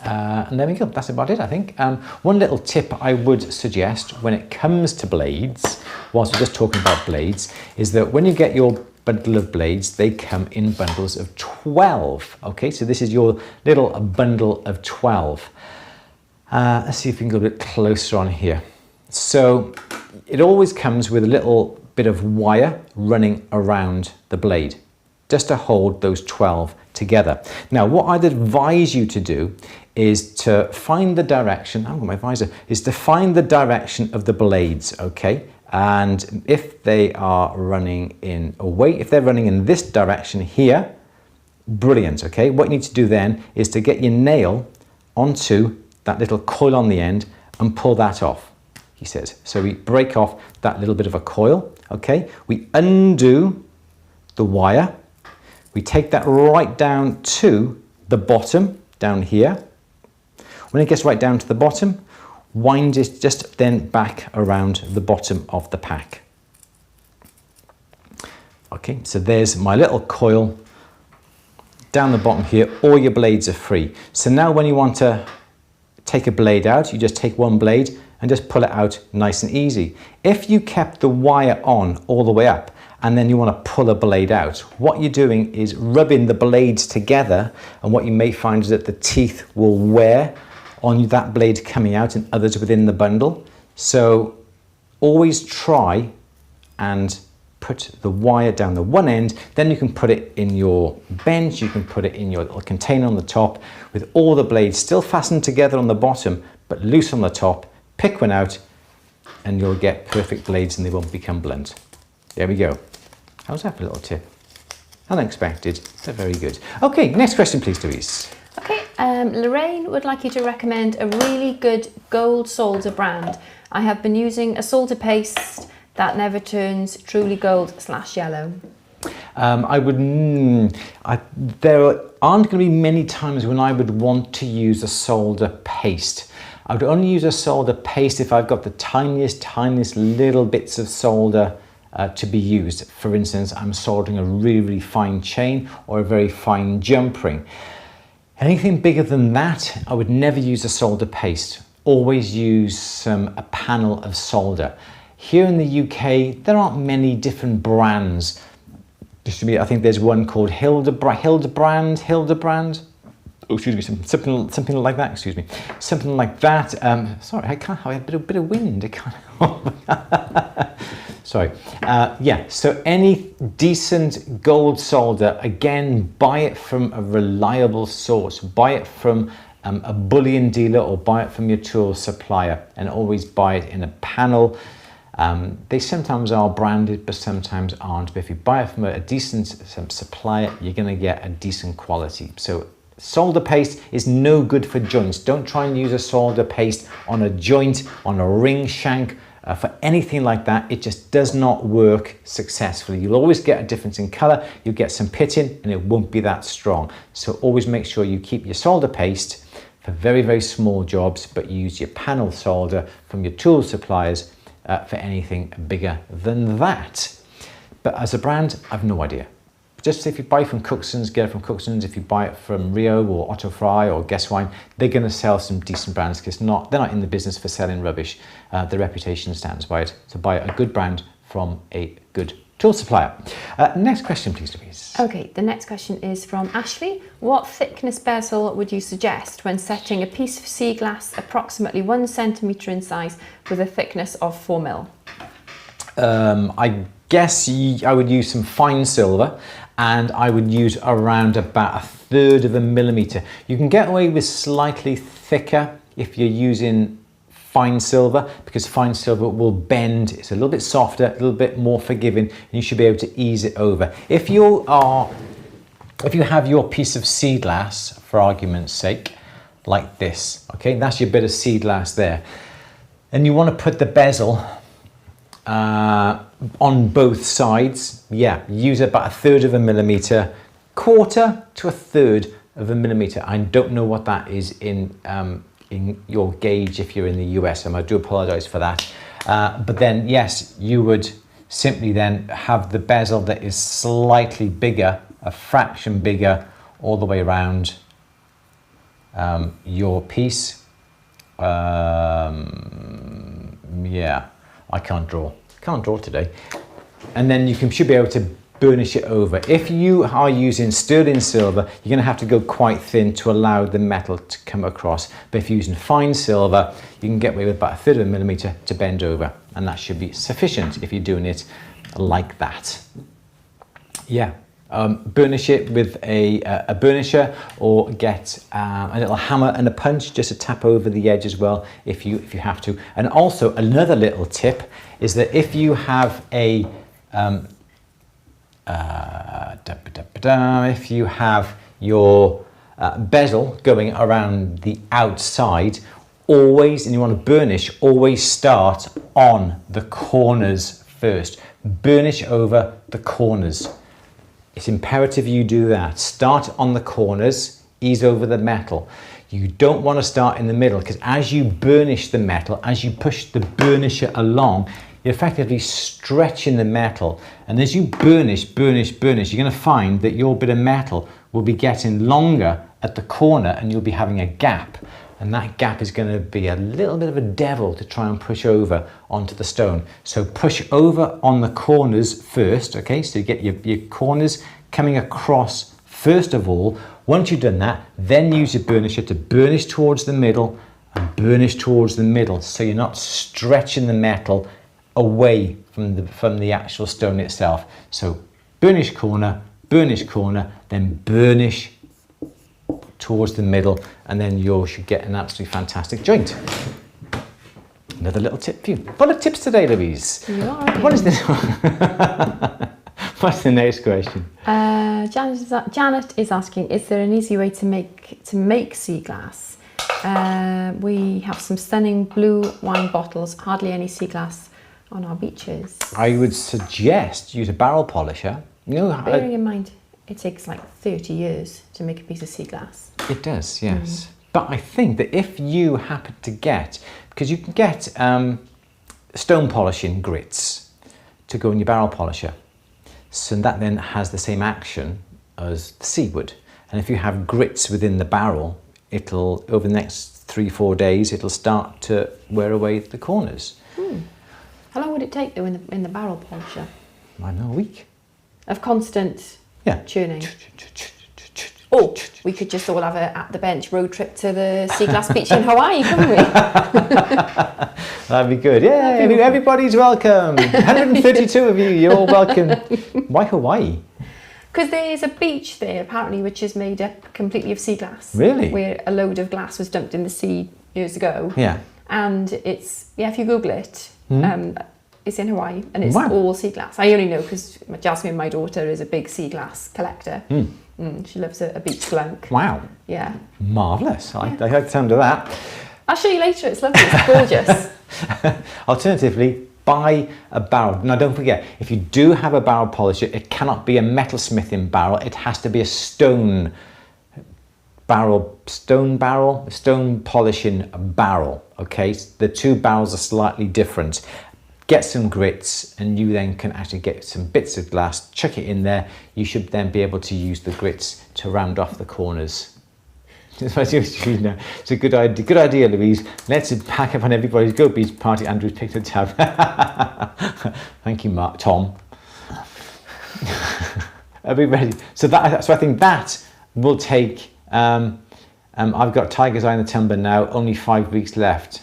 Speaker 2: And there we go, that's about it, I think. One little tip I would suggest when it comes to blades, whilst we're just talking about blades, is that when you get your bundle of blades, they come in bundles of 12. Okay, so this is your little bundle of 12. Let's see if we can go a bit closer on here. So it always comes with a little bit of wire running around the blade, just to hold those 12 together. Now, what I'd advise you to do is to find the direction, I've got my visor, is to find the direction of the blades, okay? And if they are running in away, if they're running in this direction here, brilliant, okay? What you need to do then is to get your nail onto that little coil on the end and pull that off, he says. So we break off that little bit of a coil, okay? We undo the wire. We take that right down to the bottom, down here. When it gets right down to the bottom, wind it just then back around the bottom of the pack. Okay, so there's my little coil down the bottom here. All your blades are free. So now when you want to take a blade out, you just take one blade and just pull it out nice and easy. If you kept the wire on all the way up and then you want to pull a blade out. What you're doing is rubbing the blades together, and what you may find is that the teeth will wear on that blade coming out and others within the bundle. So always try and put the wire down the one end, then you can put it in your bench, you can put it in your little container on the top with all the blades still fastened together on the bottom but loose on the top. Pick one out and you'll get perfect blades and they won't become blunt. There we go. How's that for a little tip? Unexpected, but very good. Okay, next question please, Louise.
Speaker 1: Okay, Lorraine would like you to recommend a really good gold solder brand. I have been using a solder paste that never turns truly gold/yellow. There aren't going to be many times when I would want to use a solder paste. I would only use a solder paste if I've got the tiniest little bits of solder to be used. For instance, I'm soldering a really fine chain or a very fine jump ring. Anything bigger than that, I would never use a solder paste. Always use a panel of solder. Here in the UK, there aren't many different brands. I think there's one called Hildebrand. Oh, excuse me, something like that. Excuse me, something like that. Sorry, I can't. I have a bit of wind. I can't. Sorry. Yeah. So any decent gold solder, again, buy it from a reliable source. Buy it from a bullion dealer or buy it from your tool supplier, and always buy it in a panel. They sometimes are branded, but sometimes aren't. But if you buy it from a decent supplier, you're going to get a decent quality. So solder paste is no good for joints. Don't try and use a solder paste on a joint, on a ring shank, for anything like that. It just does not work successfully. You'll always get a difference in color. You'll get some pitting and it won't be that strong. So always make sure you keep your solder paste for very small jobs, but use your panel solder from your tool suppliers for anything bigger than that. But as a brand, I've no idea. Just if you buy from Cookson's, get it from Cookson's. If you buy it from Rio or Otto Fry or Guess Wine, they're going to sell some decent brands because they're not in the business for selling rubbish. Their reputation stands by it. So buy a good brand from a good tool supplier. Next question, please, Louise. Okay, the next question is from Ashley. What thickness bezel would you suggest when setting a piece of sea glass approximately 1 centimetre in size with a thickness of 4 mil?
Speaker 2: I guess I would use some fine silver, and I would use around about 1/3 of a millimetre. You can get away with slightly thicker if you're using fine silver, because fine silver will bend. It's a little bit softer, a little bit more forgiving, and you should be able to ease it over. If you have your piece of sea glass, for argument's sake, like this, okay, that's your bit of sea glass there, and you want to put the bezel on both sides, yeah, use about 1/3 of a millimetre, 1/4 to 1/3 of a millimetre. I don't know what that is in your gauge if you're in the US, and I do apologise for that. But then, yes, you would simply then have the bezel that is slightly bigger, a fraction bigger, all the way around your piece. Yeah, I can't draw today. And then you should be able to burnish it over. If you are using sterling silver, you're going to have to go quite thin to allow the metal to come across. But if you're using fine silver, you can get away with about 1/3 of a millimetre to bend over, and that should be sufficient if you're doing it like that. Yeah. Burnish it with a burnisher, or get a little hammer and a punch just to tap over the edge as well if you have to. And also another little tip is that if you have if you have your bezel going around the outside, always, and you want to burnish, always start on the corners first. Burnish over the corners. It's imperative you do that. Start on the corners, ease over the metal. You don't want to start in the middle, because as you burnish the metal, as you push the burnisher along, you're effectively stretching the metal. And as you burnish, you're going to find that your bit of metal will be getting longer at the corner and you'll be having a gap. and that gap is going to be a little bit of a devil to try and push over onto the stone. So push over on the corners first, okay? So you get your corners coming across first of all. Once you've done that, then use your burnisher to burnish towards the middle and burnish towards the middle, so you're not stretching the metal away from the actual stone itself. So burnish corner, then burnish towards the middle, and then you should get an absolutely fantastic joint. Another little tip for you. Full of tips today, Louise. What is this one? What's the next question?
Speaker 1: Janet is asking, is there an easy way to make sea glass? We have some stunning blue wine bottles, hardly any sea glass on our beaches.
Speaker 2: I would suggest use a barrel polisher. You know,
Speaker 1: bearing in mind, it takes like 30 years to make a piece of sea glass.
Speaker 2: It does, yes. But I think that if you happen to get, because you can get stone polishing grits to go in your barrel polisher, so that then has the same action as the sea would. And if you have grits within the barrel, it'll, over the next 3-4 days, it'll start to wear away the corners.
Speaker 1: How long would it take though in the barrel polisher?
Speaker 2: I know, a week.
Speaker 1: Of constant churning. Oh, we could just all have a at the bench road trip to the sea glass beach in Hawaii, couldn't we?
Speaker 2: That'd be good. Yeah, everybody's welcome. 132 of you, you're all welcome. Why Hawaii?
Speaker 1: Because there's a beach there apparently which is made up completely of sea glass.
Speaker 2: Really?
Speaker 1: Where a load of glass was dumped in the sea years ago.
Speaker 2: Yeah.
Speaker 1: And it's, if you Google it, it's in Hawaii and it's all sea glass. I only know because Jasmine, my daughter, is a big sea glass collector. She loves a beach glunk.
Speaker 2: Wow.
Speaker 1: Yeah.
Speaker 2: Marvellous. I like the sound of that.
Speaker 1: I'll show you later. It's lovely. It's gorgeous.
Speaker 2: Alternatively, buy a barrel. Now, don't forget, if you do have a barrel polisher, it cannot be a metalsmithing barrel. It has to be a stone polishing barrel. Okay, the two barrels are slightly different. Get some grits, and you then can actually get some bits of glass, chuck it in there. You should then be able to use the grits to round off the corners. It's a good idea, Louise. Let's pack up on everybody's Go Beach party. Andrew's picked a tab. Thank you, Tom. Are we ready? So I think that will take. I've got Tiger's Eye in the tumbler now. Only 5 weeks left.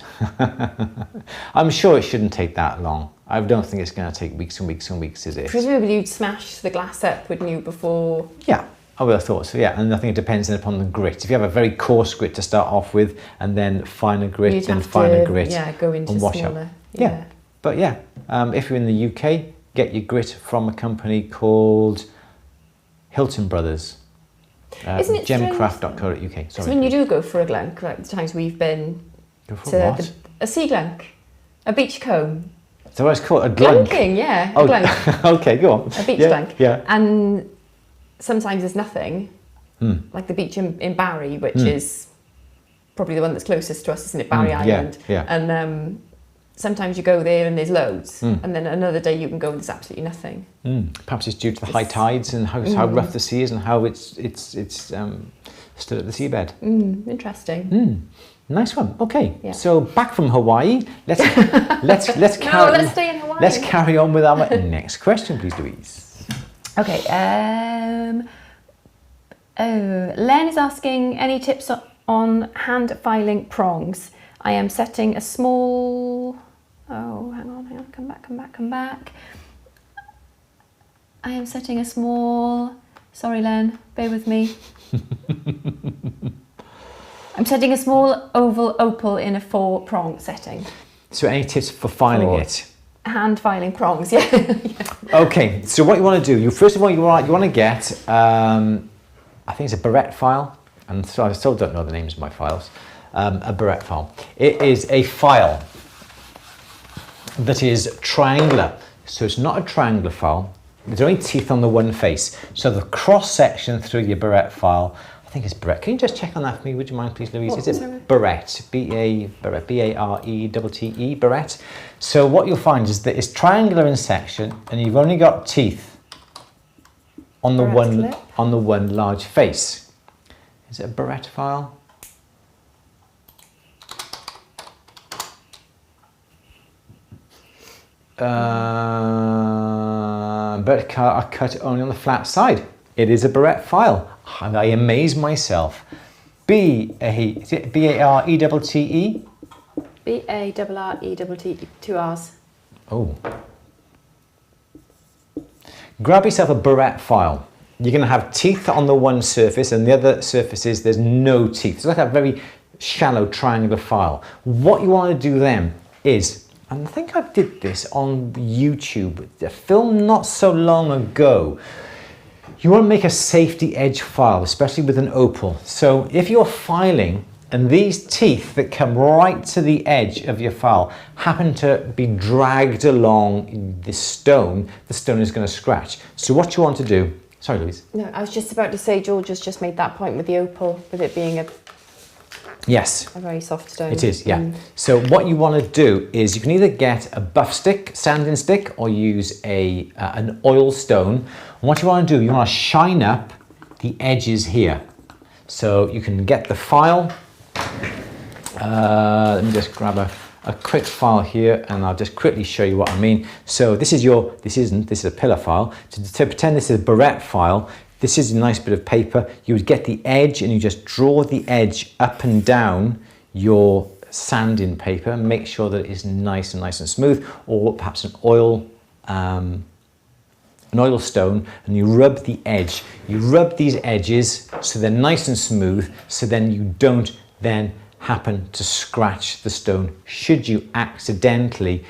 Speaker 2: I'm sure it shouldn't take that long. I don't think it's going to take weeks and weeks and weeks, is it?
Speaker 1: Presumably you'd smash the glass up, wouldn't you, before?
Speaker 2: Yeah. I would have thought so, yeah, and I think it depends upon the grit. If you have a very coarse grit to start off with, and then finer grit and finer grit,
Speaker 1: go into
Speaker 2: and wash
Speaker 1: smaller.
Speaker 2: up. Yeah, but yeah, if you're in the UK, get your grit from a company called Hilton Brothers.
Speaker 1: Isn't it
Speaker 2: gemcraft.co.uk. Sorry.
Speaker 1: So when you do go for a glunk, like the times we've been to a sea glunk, a beach comb.
Speaker 2: So it's called a glunk.
Speaker 1: Glunking, yeah. Oh, a glunk.
Speaker 2: Okay, go on.
Speaker 1: A beach glunk.
Speaker 2: Yeah.
Speaker 1: And sometimes there's nothing, like the beach in Barry, which is probably the one that's closest to us, isn't it? Barry Island.
Speaker 2: Yeah.
Speaker 1: And sometimes you go there and there's loads, and then another day you can go and there's absolutely nothing.
Speaker 2: Perhaps it's due to the high tides and how rough the sea is and how it's stood at the seabed.
Speaker 1: Interesting.
Speaker 2: Nice one. Okay,
Speaker 1: yeah.
Speaker 2: So back from Hawaii. Let's carry.
Speaker 1: Let's stay in Hawaii.
Speaker 2: Let's carry on with our next question, please, Louise.
Speaker 1: Okay. Len is asking any tips on hand filing prongs. I am setting a small. Oh, hang on. Come back. I am setting a small. Sorry, Len. Bear with me. I'm setting a small oval opal in a 4-prong setting.
Speaker 2: So any tips for filing it?
Speaker 1: Hand filing prongs, yeah.
Speaker 2: Okay, so what you want to do, first of all, you want to get, I think it's a barrette file, and so I still don't know the names of my files, a barrette file. It is a file that is triangular, so it's not a triangular file. There's only teeth on the one face, so the cross section through your barrette file, I think it's barrette. Can you just check on that for me, would you mind, please, Louise? Is it barrette? B-A-R-E-T-T-E, barrette. So what you'll find is that it's triangular in section, and you've only got teeth on the one large face. Is it a barrette file? but are cut only on the flat side. It is a barrette file. I amaze myself. B-A-R-E-T-T-E?
Speaker 1: B-A-R-R-E-T-T, 2 R's.
Speaker 2: Oh. Grab yourself a barrette file. You're going to have teeth on the one surface, and the other surfaces there's no teeth. It's like a very shallow triangular file. What you want to do then is, and I think I did this on YouTube, a film not so long ago. You want to make a safety edge file, especially with an opal. So if you're filing and these teeth that come right to the edge of your file happen to be dragged along the stone is going to scratch. So what you want to do, sorry Louise.
Speaker 1: No, I was just about to say George has just made that point with the opal, with it being a very soft stone.
Speaker 2: It is, yeah. So what you want to do is you can either get a buff stick, sanding stick, or use an oil stone. And what you want to do, you want to shine up the edges here. So you can get the file. Let me just grab a quick file here, and I'll just quickly show you what I mean. So this is a pillar file. To pretend this is a barrette file, this is a nice bit of paper. You would get the edge and you just draw the edge up and down your sanding paper. Make sure that it is nice and smooth, or perhaps an oil stone, and you rub the edge. You rub these edges so they're nice and smooth, so then you don't then happen to scratch the stone should you accidentally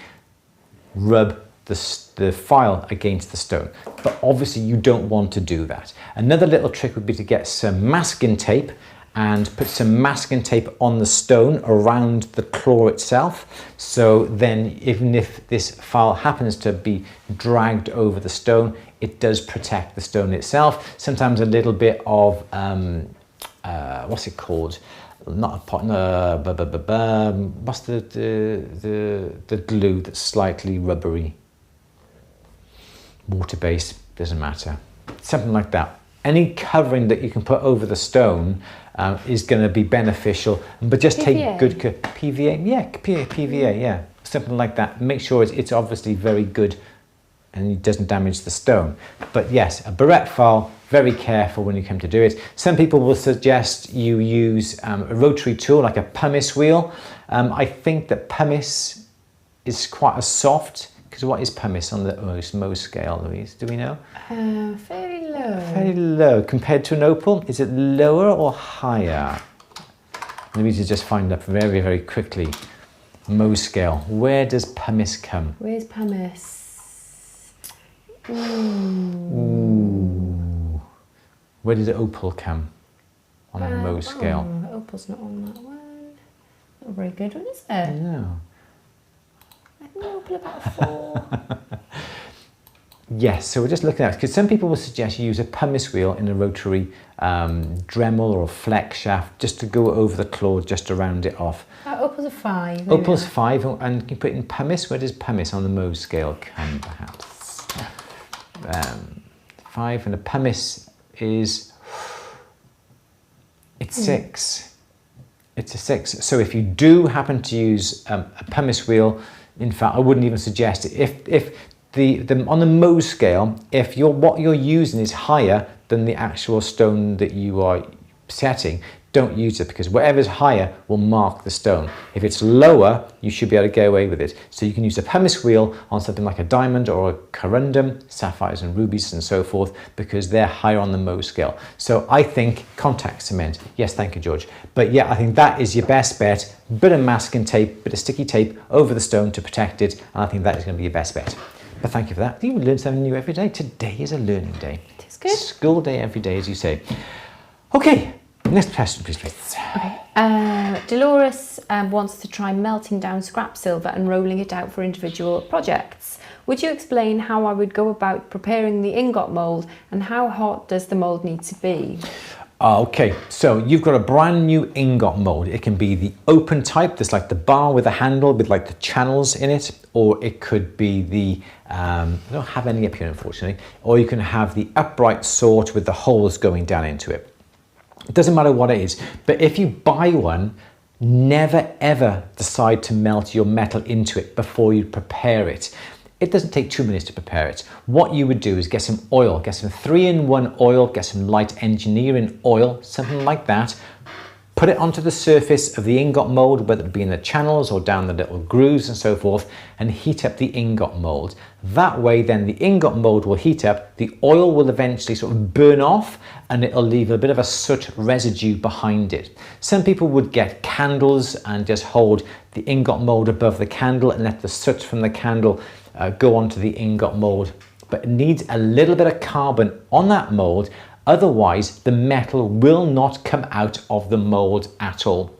Speaker 2: rub the file against the stone. But obviously you don't want to do that. Another little trick would be to get some masking tape and put some masking tape on the stone around the claw itself. So then even if this file happens to be dragged over the stone, it does protect the stone itself. Sometimes a little bit of, what's it called? Not a pot, what's the glue that's slightly rubbery? Water-based, doesn't matter. Something like that. Any covering that you can put over the stone is going to be beneficial, but just
Speaker 1: PVA.
Speaker 2: take good care. PVA, yeah, PVA, yeah, something like that. Make sure it's obviously very good and it doesn't damage the stone. But yes, a barrette file, very careful when you come to do it. Some people will suggest you use a rotary tool like a pumice wheel. I think that pumice is quite a soft, because what is pumice on the Mohs scale, Louise? Do we know?
Speaker 1: Fairly low.
Speaker 2: Fairly low. Compared to an opal, is it lower or higher? Louise is just finding up very, very quickly. Mohs scale. Where does pumice come?
Speaker 1: Where's pumice?
Speaker 2: Ooh. Where did the opal come on a Mohs scale?
Speaker 1: Oh, opal's not on that one. Not a very good one, is it?
Speaker 2: No.
Speaker 1: I think opal about 4.
Speaker 2: Yes, so we're just looking at it, because some people will suggest you use a pumice wheel in a rotary Dremel or a flex shaft just to go over the claw, just to round it off.
Speaker 1: Opal's a 5.
Speaker 2: Opal's 5, and you can put in pumice. Where does pumice on the Mohs scale come, perhaps? 5, and the pumice is, it's 6. It's a 6. So if you do happen to use a pumice wheel, in fact, I wouldn't even suggest it. If on the Mohs scale, if what you're using is higher than the actual stone that you are setting, don't use it, because whatever's higher will mark the stone. If it's lower, you should be able to get away with it. So you can use a pumice wheel on something like a diamond or a corundum, sapphires and rubies and so forth, because they're higher on the Mohs scale. So I think contact cement. Yes, thank you, George. But yeah, I think that is your best bet. Bit of masking tape, bit of sticky tape over the stone to protect it, and I think that is going to be your best bet. But thank you for that. You learn something new every day. Today is a learning day.
Speaker 1: It is good.
Speaker 2: School day every day, as you say. Okay. Next question, please.
Speaker 1: Okay. Dolores wants to try melting down scrap silver and rolling it out for individual projects. Would you explain how I would go about preparing the ingot mould, and how hot does the mould need to be?
Speaker 2: Okay, so you've got a brand new ingot mould. It can be the open type, that's like the bar with a handle with like the channels in it, or it could be the, I don't have any up here unfortunately, or you can have the upright sort with the holes going down into it. It doesn't matter what it is, but if you buy one, never ever decide to melt your metal into it before you prepare it. It doesn't take 2 minutes to prepare it. What you would do is get some oil, get some 3-in-1 oil, get some light engineering oil, something like that. Put it onto the surface of the ingot mold, whether it be in the channels or down the little grooves and so forth, and heat up the ingot mold. That way then the ingot mold will heat up, the oil will eventually sort of burn off, and it'll leave a bit of a soot residue behind it. Some people would get candles and just hold the ingot mold above the candle and let the soot from the candle go onto the ingot mold. But it needs a little bit of carbon on that mold. Otherwise, the metal will not come out of the mold at all.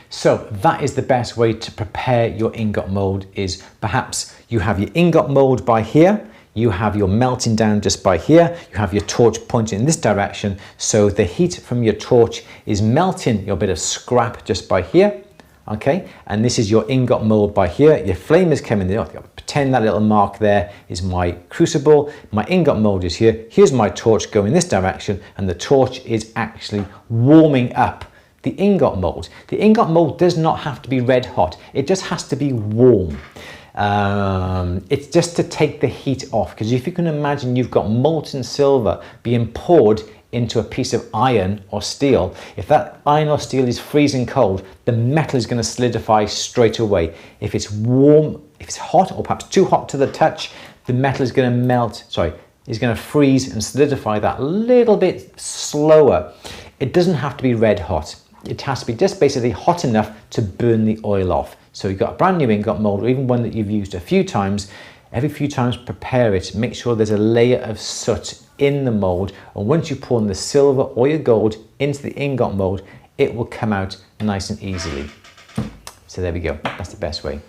Speaker 2: So that is the best way to prepare your ingot mold, is perhaps you have your ingot mold by here, you have your melting down just by here, you have your torch pointing in this direction, so the heat from your torch is melting your bit of scrap just by here. Okay, and this is your ingot mold by here. Your flame is coming in. Pretend that little mark there is my crucible. My ingot mold is here. Here's my torch going this direction, and the torch is actually warming up the ingot mold. The ingot mold does not have to be red hot. It just has to be warm. It's just to take the heat off, because if you can imagine you've got molten silver being poured into a piece of iron or steel. If that iron or steel is freezing cold, the metal is going to solidify straight away. If it's warm, if it's hot or perhaps too hot to the touch, the metal is going to melt, is going to freeze and solidify that a little bit slower. It doesn't have to be red hot. It has to be just basically hot enough to burn the oil off. So you've got a brand new ingot mold, or even one that you've used a few times. Every few times prepare it, make sure there's a layer of soot in the mold, and once you pour in the silver or your gold into the ingot mold, it will come out nice and easily. So there we go, that's the best way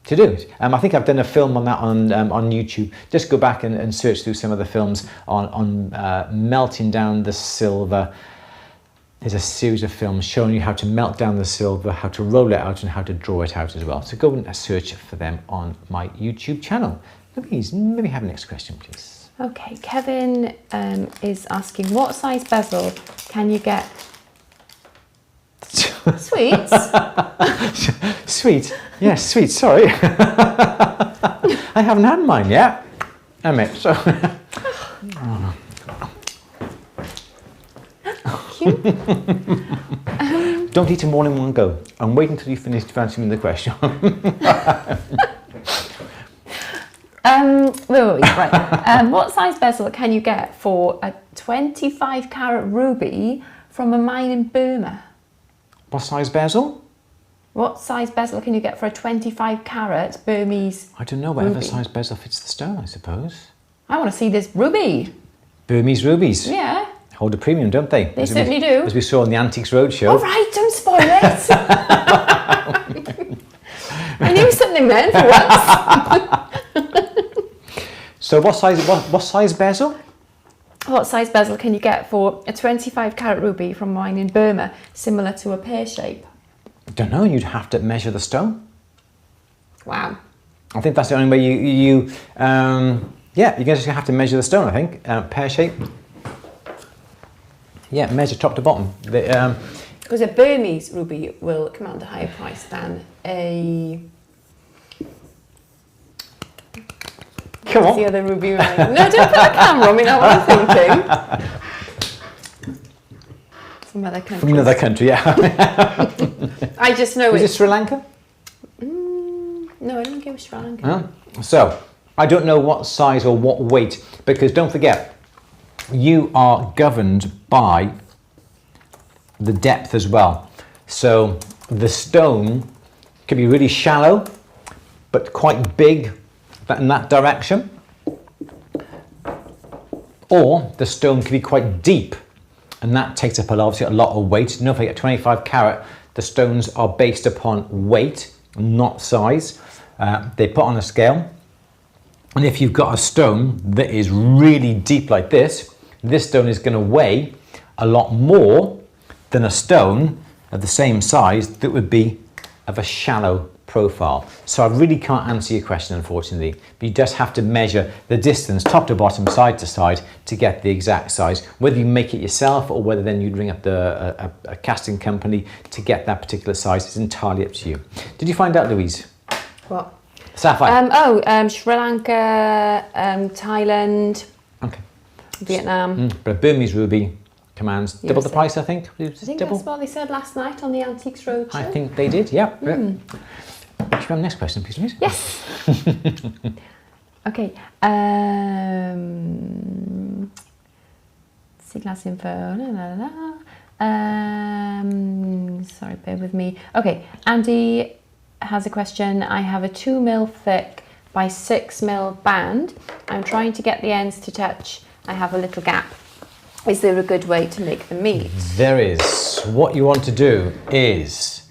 Speaker 2: to do it. I think I've done a film on that on YouTube. Just go back and search through some of the films on melting down the silver. There's a series of films showing you how to melt down the silver, how to roll it out, and how to draw it out as well. So go and search for them on my YouTube channel. Louise, maybe have the next question, please.
Speaker 1: Okay, Kevin is asking, what size bezel can you get? Sweets?
Speaker 2: Sweet? Yes, sweet, sorry. I haven't had mine yet. Admit, so. Don't eat them all in one go. I'm waiting until you finish answering the question.
Speaker 1: What size bezel can you get for a 25 carat ruby from a mine in Burma?
Speaker 2: What size bezel?
Speaker 1: What size bezel can you get for a 25 carat Burmese
Speaker 2: I don't know, whatever
Speaker 1: ruby?
Speaker 2: size bezel fits the stone, I suppose.
Speaker 1: I want to see this ruby.
Speaker 2: Burmese rubies.
Speaker 1: Yeah.
Speaker 2: Hold a premium, don't they?
Speaker 1: They certainly do.
Speaker 2: As we saw on the Antiques Roadshow.
Speaker 1: All right, don't spoil it. I knew something then for once.
Speaker 2: So what size bezel?
Speaker 1: What size bezel can you get for a 25 carat ruby from mine in Burma, similar to a pear shape?
Speaker 2: I don't know, you'd have to measure the stone.
Speaker 1: Wow.
Speaker 2: I think that's the only way you're just gonna have to measure the stone, I think. Pear shape. Yeah, measure top to bottom.
Speaker 1: Because a Burmese ruby will command a higher price than a...
Speaker 2: Come on.
Speaker 1: The other ruby ring. No, don't put a camera on me, know what I'm thinking. From other countries.
Speaker 2: From another country, yeah.
Speaker 1: I just know
Speaker 2: Was it Sri Lanka?
Speaker 1: No, I don't think it was Sri Lanka.
Speaker 2: Oh. So, I don't know what size or what weight, because don't forget, you are governed by the depth as well. So the stone can be really shallow, but quite big in that direction. Or the stone can be quite deep, and that takes up obviously a lot of weight. Don't forget, 25 carat, the stones are based upon weight, not size. They put on a scale. And if you've got a stone that is really deep like this stone is going to weigh a lot more than a stone of the same size that would be of a shallow profile. So I really can't answer your question, unfortunately, but you just have to measure the distance top to bottom, side to side, to get the exact size. Whether you make it yourself or whether then you'd ring up a casting company to get that particular size is entirely up to you. Did you find out, Louise?
Speaker 1: What?
Speaker 2: Sapphire.
Speaker 1: Sri Lanka, Thailand,
Speaker 2: Okay.
Speaker 1: Vietnam.
Speaker 2: But a Burmese ruby commands double the price, I think.
Speaker 1: I think that's what they said last night on the Antiques Roadshow.
Speaker 2: I think they did, yeah. Should we have the next question, please, Louise?
Speaker 1: Yes. Okay. Siglas info. Sorry, bear with me. Okay, Andy has a question. I have a 2mm thick by 6mm band. I'm trying to get the ends to touch. I have a little gap. Is there a good way to make them meet?
Speaker 2: There is. What you want to do is,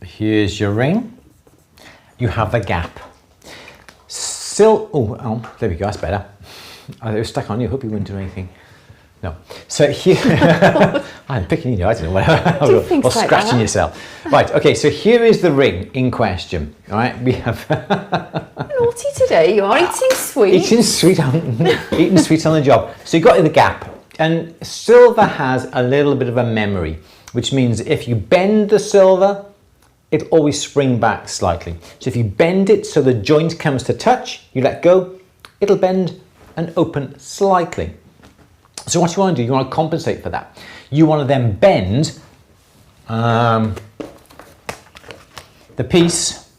Speaker 2: here's your ring. You have the gap. Oh, there we go, that's better. It was stuck on you, hope you wouldn't do anything. No. So here, I'm picking you, I don't know, whatever, or scratching yourself. Right, okay, so here is the ring in question. All right, we have...
Speaker 1: Naughty today, you are eating sweets.
Speaker 2: Eating sweets on the job. So you've got the gap, and silver has a little bit of a memory, which means if you bend the silver, it'll always spring back slightly. So if you bend it so the joint comes to touch, you let go, it'll bend and open slightly. So what you want to do, you want to compensate for that. You want to then bend the piece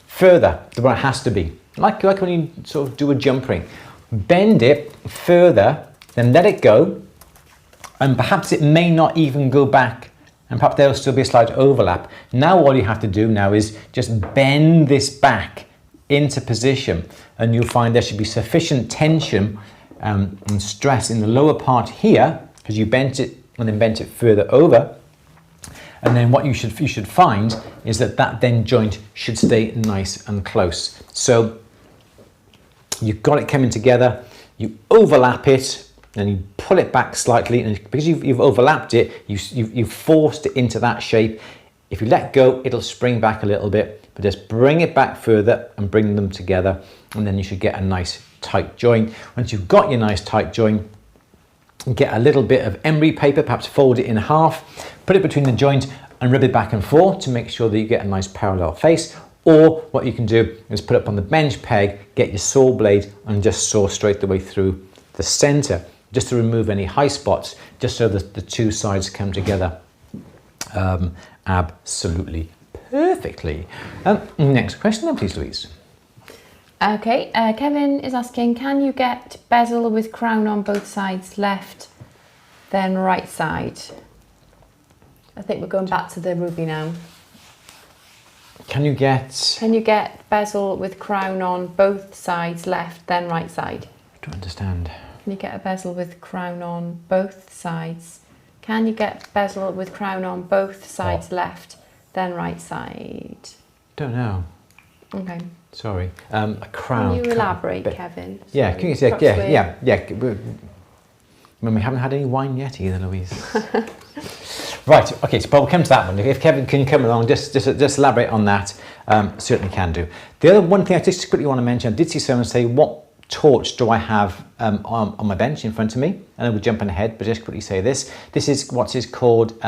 Speaker 2: further than what it has to be. Like when you sort of do a jump ring. Bend it further, then let it go, and perhaps it may not even go back, and perhaps there'll still be a slight overlap. Now all you have to do now is just bend this back into position, and you'll find there should be sufficient tension and stress in the lower part here, because you bent it and then bent it further over. And then what you should find is that then joint should stay nice and close. So you've got it coming together, you overlap it, and you pull it back slightly, and because you've overlapped it, you've forced it into that shape. If you let go, it'll spring back a little bit, but just bring it back further and bring them together, and then you should get a nice tight joint. Once you've got your nice tight joint, get a little bit of emery paper, perhaps fold it in half, put it between the joint and rub it back and forth to make sure that you get a nice parallel face. Or what you can do is put it up on the bench peg, get your saw blade and just saw straight the way through the center, just to remove any high spots, just so that the two sides come together absolutely perfectly. Next question then, please, Louise.
Speaker 1: Okay, Kevin is asking, can you get bezel with crown on both sides, left, then right side? I think we're going back to the ruby now.
Speaker 2: Can you get
Speaker 1: bezel with crown on both sides, left, then right side?
Speaker 2: I don't understand.
Speaker 1: Can you get a bezel with crown on both sides? Can you get bezel with crown on both sides, left, then right side?
Speaker 2: Don't know.
Speaker 1: Okay.
Speaker 2: Sorry. A crown.
Speaker 1: Can you elaborate, Kevin?
Speaker 2: Yeah, can you say, yeah. We haven't had any wine yet either, Louise. Right, okay, so we'll come to that one. If Kevin can come along, just elaborate on that, certainly can do. The other one thing I just quickly want to mention, I did see someone say, what torch do I have on my bench in front of me? And I will jump ahead, but just quickly say this. This is what is called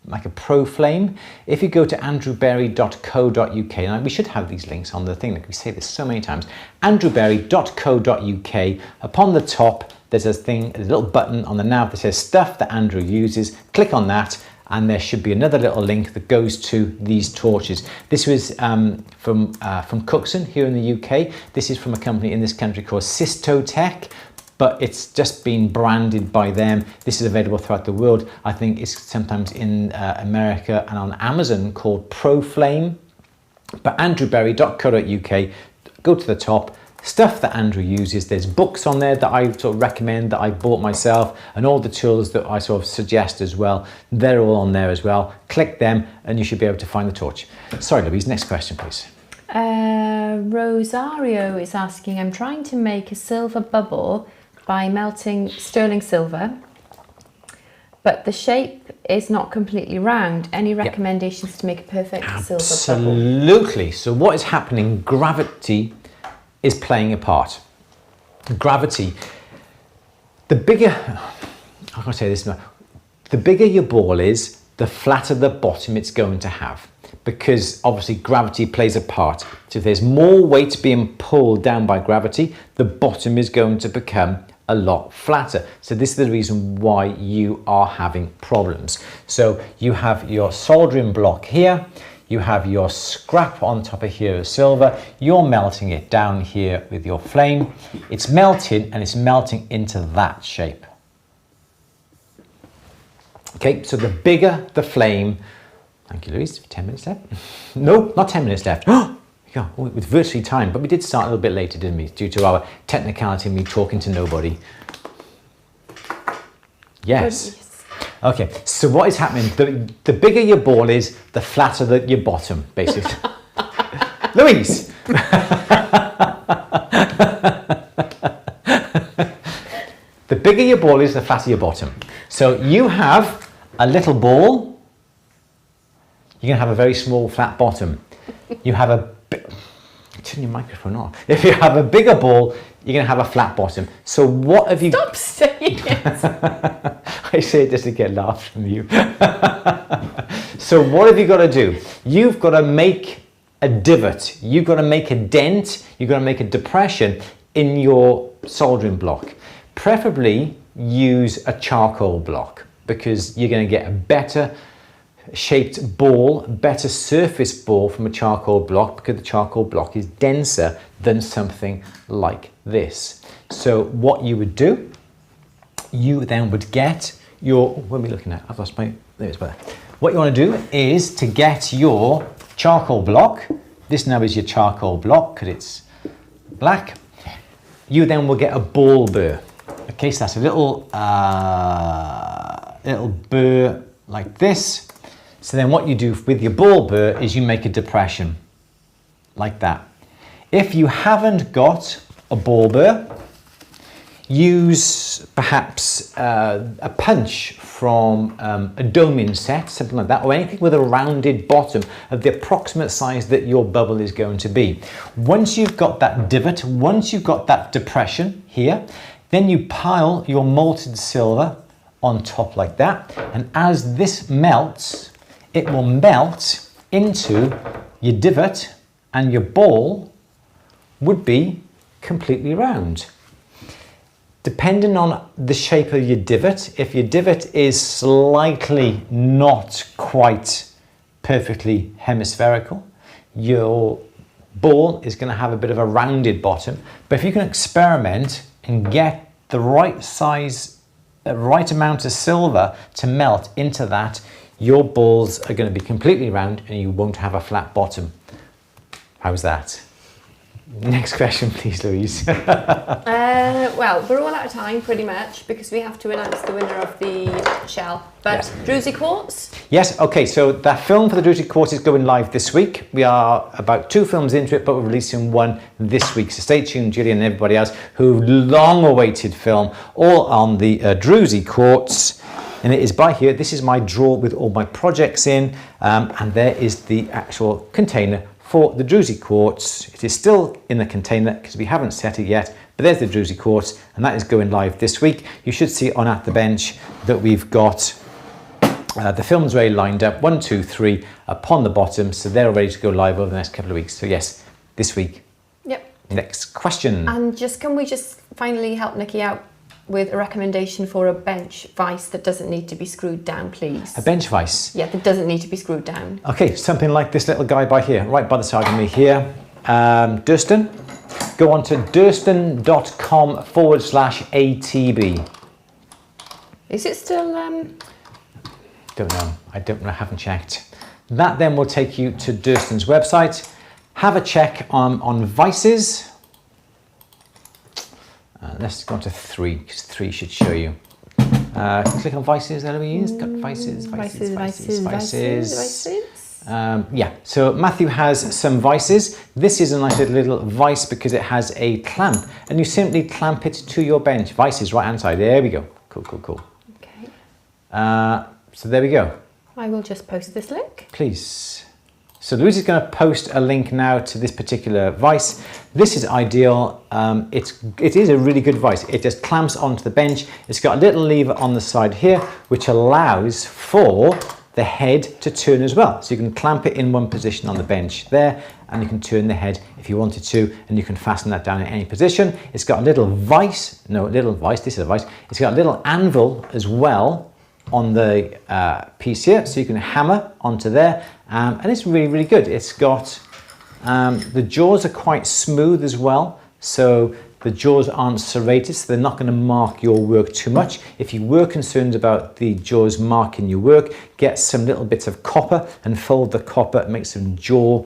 Speaker 2: like a pro flame. If you go to andrewberry.co.uk, and we should have these links on the thing, like we say this so many times, andrewberry.co.uk, upon the top there's a little button on the nav that says stuff that Andrew uses. Click on that and there should be another little link that goes to these torches. This was from Cookson here in the UK. This is from a company in this country called Systotech, but it's just been branded by them. This is available throughout the world. I think it's sometimes in America and on Amazon called ProFlame. But andrewberry.co.uk, go to the top, stuff that Andrew uses. There's books on there that I sort of recommend that I bought myself, and all the tools that I sort of suggest as well. They're all on there as well. Click them and you should be able to find the torch. Sorry, Louise, next question, please.
Speaker 1: Rosario is asking, I'm trying to make a silver bubble by melting sterling silver, but the shape is not completely round. Any recommendations to make a perfect silver bubble?
Speaker 2: Absolutely. So what is happening, gravity is playing a part. Gravity, the bigger, how can I say this now? The bigger your ball is, the the flatter the bottom it's going to have, because obviously gravity plays a part. So if there's more weight being pulled down by gravity, the bottom is going to become a lot flatter. So this is the reason why you are having problems. So you have your soldering block here, you have your scrap on top of here of silver, you're melting it down here with your flame. It's melting and it's melting into that shape. Okay, so the bigger the flame, thank you, Louise, 10 minutes left. No, not 10 minutes left. Yeah, with virtually time, but we did start a little bit later, didn't we? Due to our technicality and me talking to nobody. Yes. Okay, so what is happening? The bigger your ball is, the flatter your bottom, basically. Louise! The bigger your ball is, the flatter your bottom. So you have a little ball, you're going to have a very small flat bottom. You have a turn your microphone off. If you have a bigger ball, you're going to have a flat bottom. So what have you...
Speaker 1: Stop saying it!
Speaker 2: I say it just to get laughs from you. So what have you got to do? You've got to make a divot. You've got to make a dent. You've got to make a depression in your soldering block. Preferably use a charcoal block, because you're going to get a better shaped ball, better surface ball from a charcoal block, because the charcoal block is denser than something like this. So what you would do, you then would get your, what are we looking at? I've lost my, there it's better. What you want to do is to get your charcoal block. This now is your charcoal block because it's black. You then will get a ball burr. Okay, so that's a little burr like this. So then what you do with your ball burr is you make a depression like that. If you haven't got a ball burr, use perhaps a punch from a doming set, something like that, or anything with a rounded bottom of the approximate size that your bubble is going to be. Once you've got that divot, once you've got that depression here, then you pile your molten silver on top like that, and as this melts, it will melt into your divot, and your ball would be completely round. Depending on the shape of your divot, if your divot is slightly not quite perfectly hemispherical, your ball is going to have a bit of a rounded bottom. But if you can experiment and get the right size, the right amount of silver to melt into that, your balls are going to be completely round and you won't have a flat bottom. How's that? Next question, please, Louise.
Speaker 1: Well, we're all out of time pretty much because we have to announce the winner of the shell. But yes. Druzy Quartz?
Speaker 2: Yes, okay, so that film for the Druzy Quartz is going live this week. We are about 2 films into it, but we're releasing one this week. So stay tuned, Gillian and everybody else who long awaited film, all on the Druzy Quartz. And it is by here. This is my drawer with all my projects in, and there is the actual container for the Druzy Quartz. It is still in the container because we haven't set it yet, but there's the Druzy Quartz, and that is going live this week. You should see on At The Bench that we've got the films ready lined up, 1, 2, 3 upon the bottom, so they're ready to go live over the next couple of weeks. So yes, this week.
Speaker 1: Yep.
Speaker 2: Next question.
Speaker 1: And can we just finally help Nikki out with a recommendation for a bench vise that doesn't need to be screwed down, please?
Speaker 2: A bench vise?
Speaker 1: Yeah, that doesn't need to be screwed down. Okay,
Speaker 2: something like this little guy by here, right by the side of me here. Durston. Go on to durston.com/ATB.
Speaker 1: Is it still...
Speaker 2: Don't know. I don't know. I haven't checked. That then will take you to Durston's website. Have a check on vices. Let's go on to 3, because 3 should show you. Click on vices, Louise. Got vices. Yeah, so Matthew has some vices. This is a nice little vice because it has a clamp, and you simply clamp it to your bench. Vices, right hand side. There we go. Cool.
Speaker 1: Okay.
Speaker 2: So there we go.
Speaker 1: I will just post this link.
Speaker 2: Please. So Louise is going to post a link now to this particular vice. This is ideal. It is a really good vice. It just clamps onto the bench. It's got a little lever on the side here, which allows for the head to turn as well. So you can clamp it in one position on the bench there, and you can turn the head if you wanted to, and you can fasten that down in any position. It's got a little this is a vice. It's got a little anvil as well on the piece here, so you can hammer onto there, and it's really, really good. It's got, the jaws are quite smooth as well, so the jaws aren't serrated, so they're not going to mark your work too much. If you were concerned about the jaws marking your work, get some little bits of copper and fold the copper, make some jaw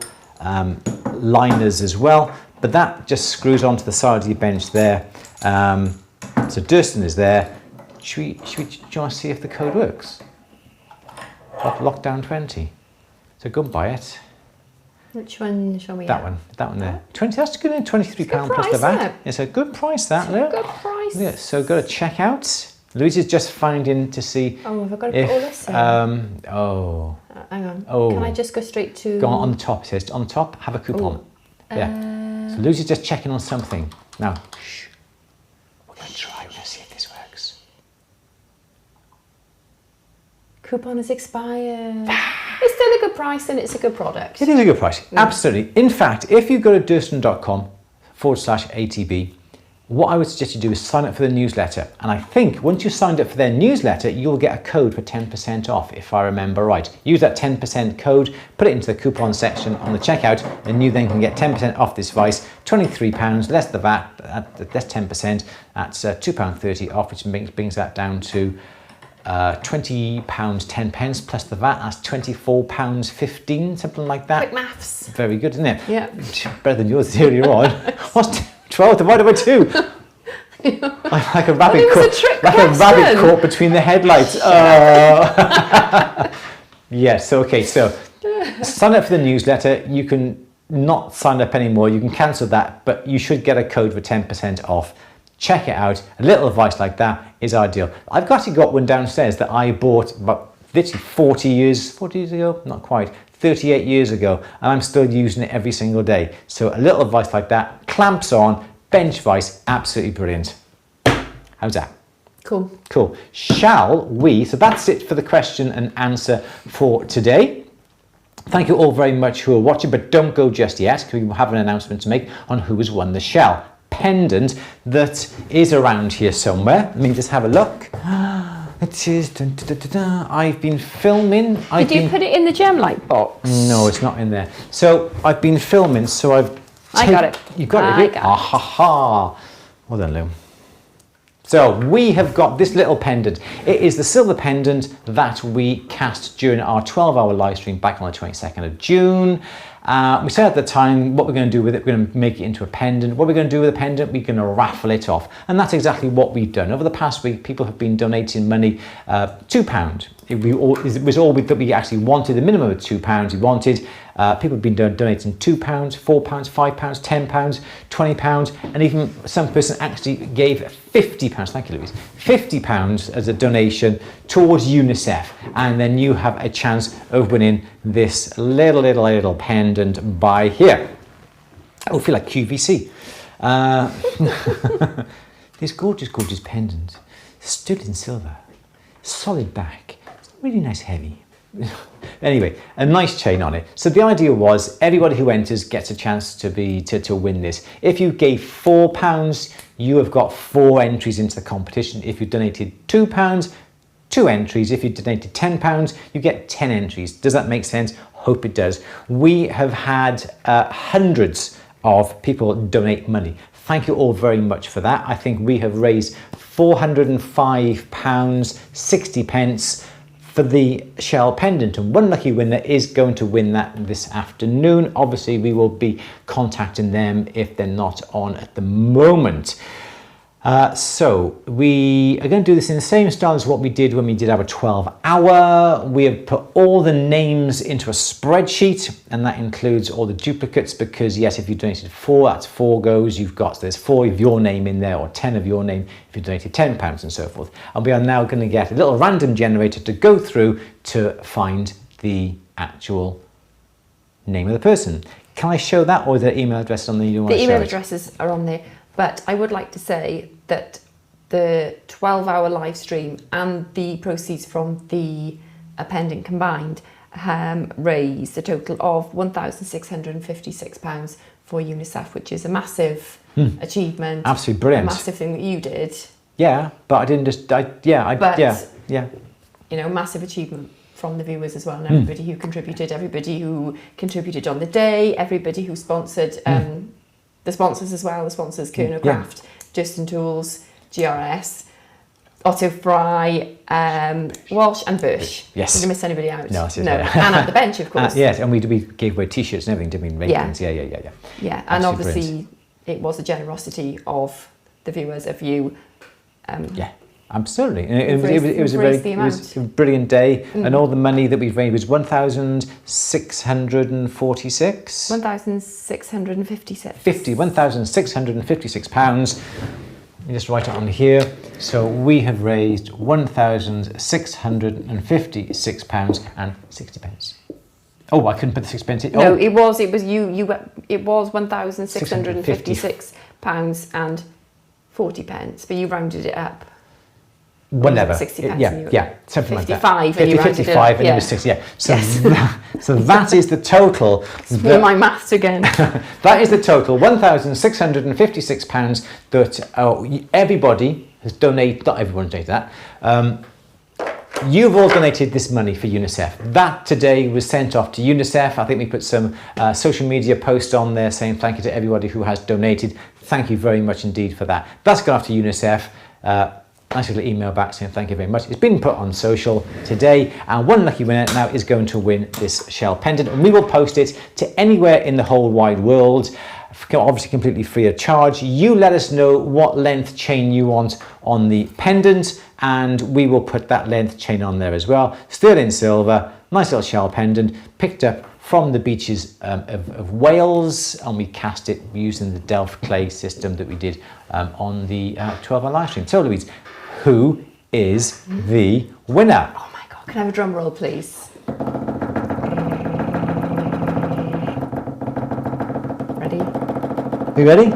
Speaker 2: liners as well. But that just screws onto the side of your bench there. So Durston is there. Do you want to see if the code works? Lockdown 20. So go and buy it.
Speaker 1: Which one shall we
Speaker 2: That one there. 20. That's good. £23 plus the VAT. It's a good price. That look.
Speaker 1: Good price.
Speaker 2: Yeah. So go to checkout. Louise is just finding to see.
Speaker 1: Oh, have I got to put all this in?
Speaker 2: Hang
Speaker 1: on. Oh. Can I just go straight to?
Speaker 2: Go on the top. It says on top. Have a coupon. Yeah. So Louise is just checking on something now. Shh. We're going to try. We're going to see if this works.
Speaker 1: Coupon has expired. It's still a good price and it's a good product.
Speaker 2: It is a good price, absolutely. In fact, if you go to durston.com/ATB, what I would suggest you do is sign up for the newsletter. And I think once you signed up for their newsletter, you'll get a code for 10% off, if I remember right. Use that 10% code, put it into the coupon section on the checkout, and you then can get 10% off this vice, £23, less the VAT, that's 10%, that's £2.30 off, which brings that down to £20.10 plus the VAT, that's £24.15, something like that.
Speaker 1: Quick maths.
Speaker 2: Very good, isn't it?
Speaker 1: Yeah.
Speaker 2: Better than yours earlier on. What's 12 divided by 2? Like a rabbit caught between the headlights. Yes, okay, so sign up for the newsletter. You can not sign up anymore, you can cancel that, but you should get a code for 10% off. Check it out. A little advice like that is ideal. I've actually got one downstairs that I bought about literally 40 years ago, not quite, 38 years ago, and I'm still using it every single day. So a little advice like that, clamps on, bench vice, absolutely brilliant. How's that?
Speaker 1: Cool.
Speaker 2: Cool. Shall we? So that's it for the question and answer for today. Thank you all very much who are watching, but don't go just yet, because we have an announcement to make on who has won the shell pendant that is around here somewhere. Let me just have a look. It is. I've been filming.
Speaker 1: Did you put it in the gem light box?
Speaker 2: No, it's not in there. So I've been filming. So
Speaker 1: I got it.
Speaker 2: You got it. Ah ha ha. Well done, Lou. So we have got this little pendant. It is the silver pendant that we cast during our 12-hour live stream back on the 22nd of June. We said at the time what we're going to do with it. We're going to make it into a pendant. What we're going to do with the pendant, we're going to raffle it off. And that's exactly what we've done. Over the past week, people have been donating money, £2. It was all that we actually wanted, the minimum of £2 we wanted. People have been donating £2, £4, £5, £10, £20, and even some person actually gave £50, thank you Louise, £50 as a donation towards UNICEF. And then you have a chance of winning this little pendant by here. I feel like QVC. This gorgeous pendant, stood in silver, solid back, really nice heavy. Anyway, a nice chain on it. So the idea was everybody who enters gets a chance to win this. If you gave £4, you have got 4 entries into the competition. If you donated £2, 2 entries. If you donated £10, you get 10 entries. Does that make sense? Hope it does. We have had hundreds of people donate money. Thank you all very much for that. I think we have raised £405.60 for the shell pendant, and one lucky winner is going to win that this afternoon. Obviously, we will be contacting them if they're not on at the moment. So we are going to do this in the same style as what we did when we did our 12-hour. We have put all the names into a spreadsheet, and that includes all the duplicates, because yes, if you donated 4, that's 4 goes. There's 4 of your name in there, or 10 of your name if you donated £10 and so forth. And we are now going to get a little random generator to go through to find the actual name of the person. Can I show that, or the email address on the? The
Speaker 1: email addresses are on there. But I would like to say that the 12-hour live stream and the proceeds from the a pendant combined raised a total of £1,656 for UNICEF, which is a massive achievement.
Speaker 2: Absolutely brilliant.
Speaker 1: A massive thing that you did.
Speaker 2: Yeah, but I didn't just, yeah.
Speaker 1: You know, massive achievement from the viewers as well, and everybody who contributed on the day, everybody who sponsored, the sponsors as well, the sponsors, Kerner Craft, Justin Tools, GRS, Otto Fry, Walsh and Bush.
Speaker 2: Yes.
Speaker 1: Did I miss anybody out?
Speaker 2: No,
Speaker 1: and at the bench, of course.
Speaker 2: Yes, and we gave away T-shirts and everything, didn't we? Ratings. Yeah.
Speaker 1: Yeah, and obviously it was the generosity of the viewers, of you.
Speaker 2: Yeah, absolutely. And it was a brilliant day, and all the money that we've raised was £1,646. £1,656. You just write it on here. So we have raised £1,656.60. Oh, I couldn't put the 6 pence in.
Speaker 1: No, it was £1,656.40, but you rounded it up.
Speaker 2: Whatever.
Speaker 1: 60 pence.
Speaker 2: Yeah, something like that.
Speaker 1: 55 and you rounded it up.
Speaker 2: And it was 60, yeah. So, so that is the total.
Speaker 1: My maths again.
Speaker 2: That is the total, £1,656 that everybody has donated, not everyone donated that, you've all donated this money for UNICEF. That today was sent off to UNICEF. I think we put some social media posts on there saying thank you to everybody who has donated. Thank you very much indeed for that. That's gone off to UNICEF. Nice little email back saying thank you very much. It's been put on social today, and one lucky winner now is going to win this shell pendant, and we will post it to anywhere in the whole wide world, obviously completely free of charge. You let us know what length chain you want on the pendant, and we will put that length chain on there as well. Sterling silver, nice little shell pendant, picked up from the beaches of Wales, and we cast it using the Delft clay system that we did on the 12-hour live stream. So Louise, who is the winner?
Speaker 1: Oh my God, can I have a drum roll, please? Ready?
Speaker 2: Are you ready?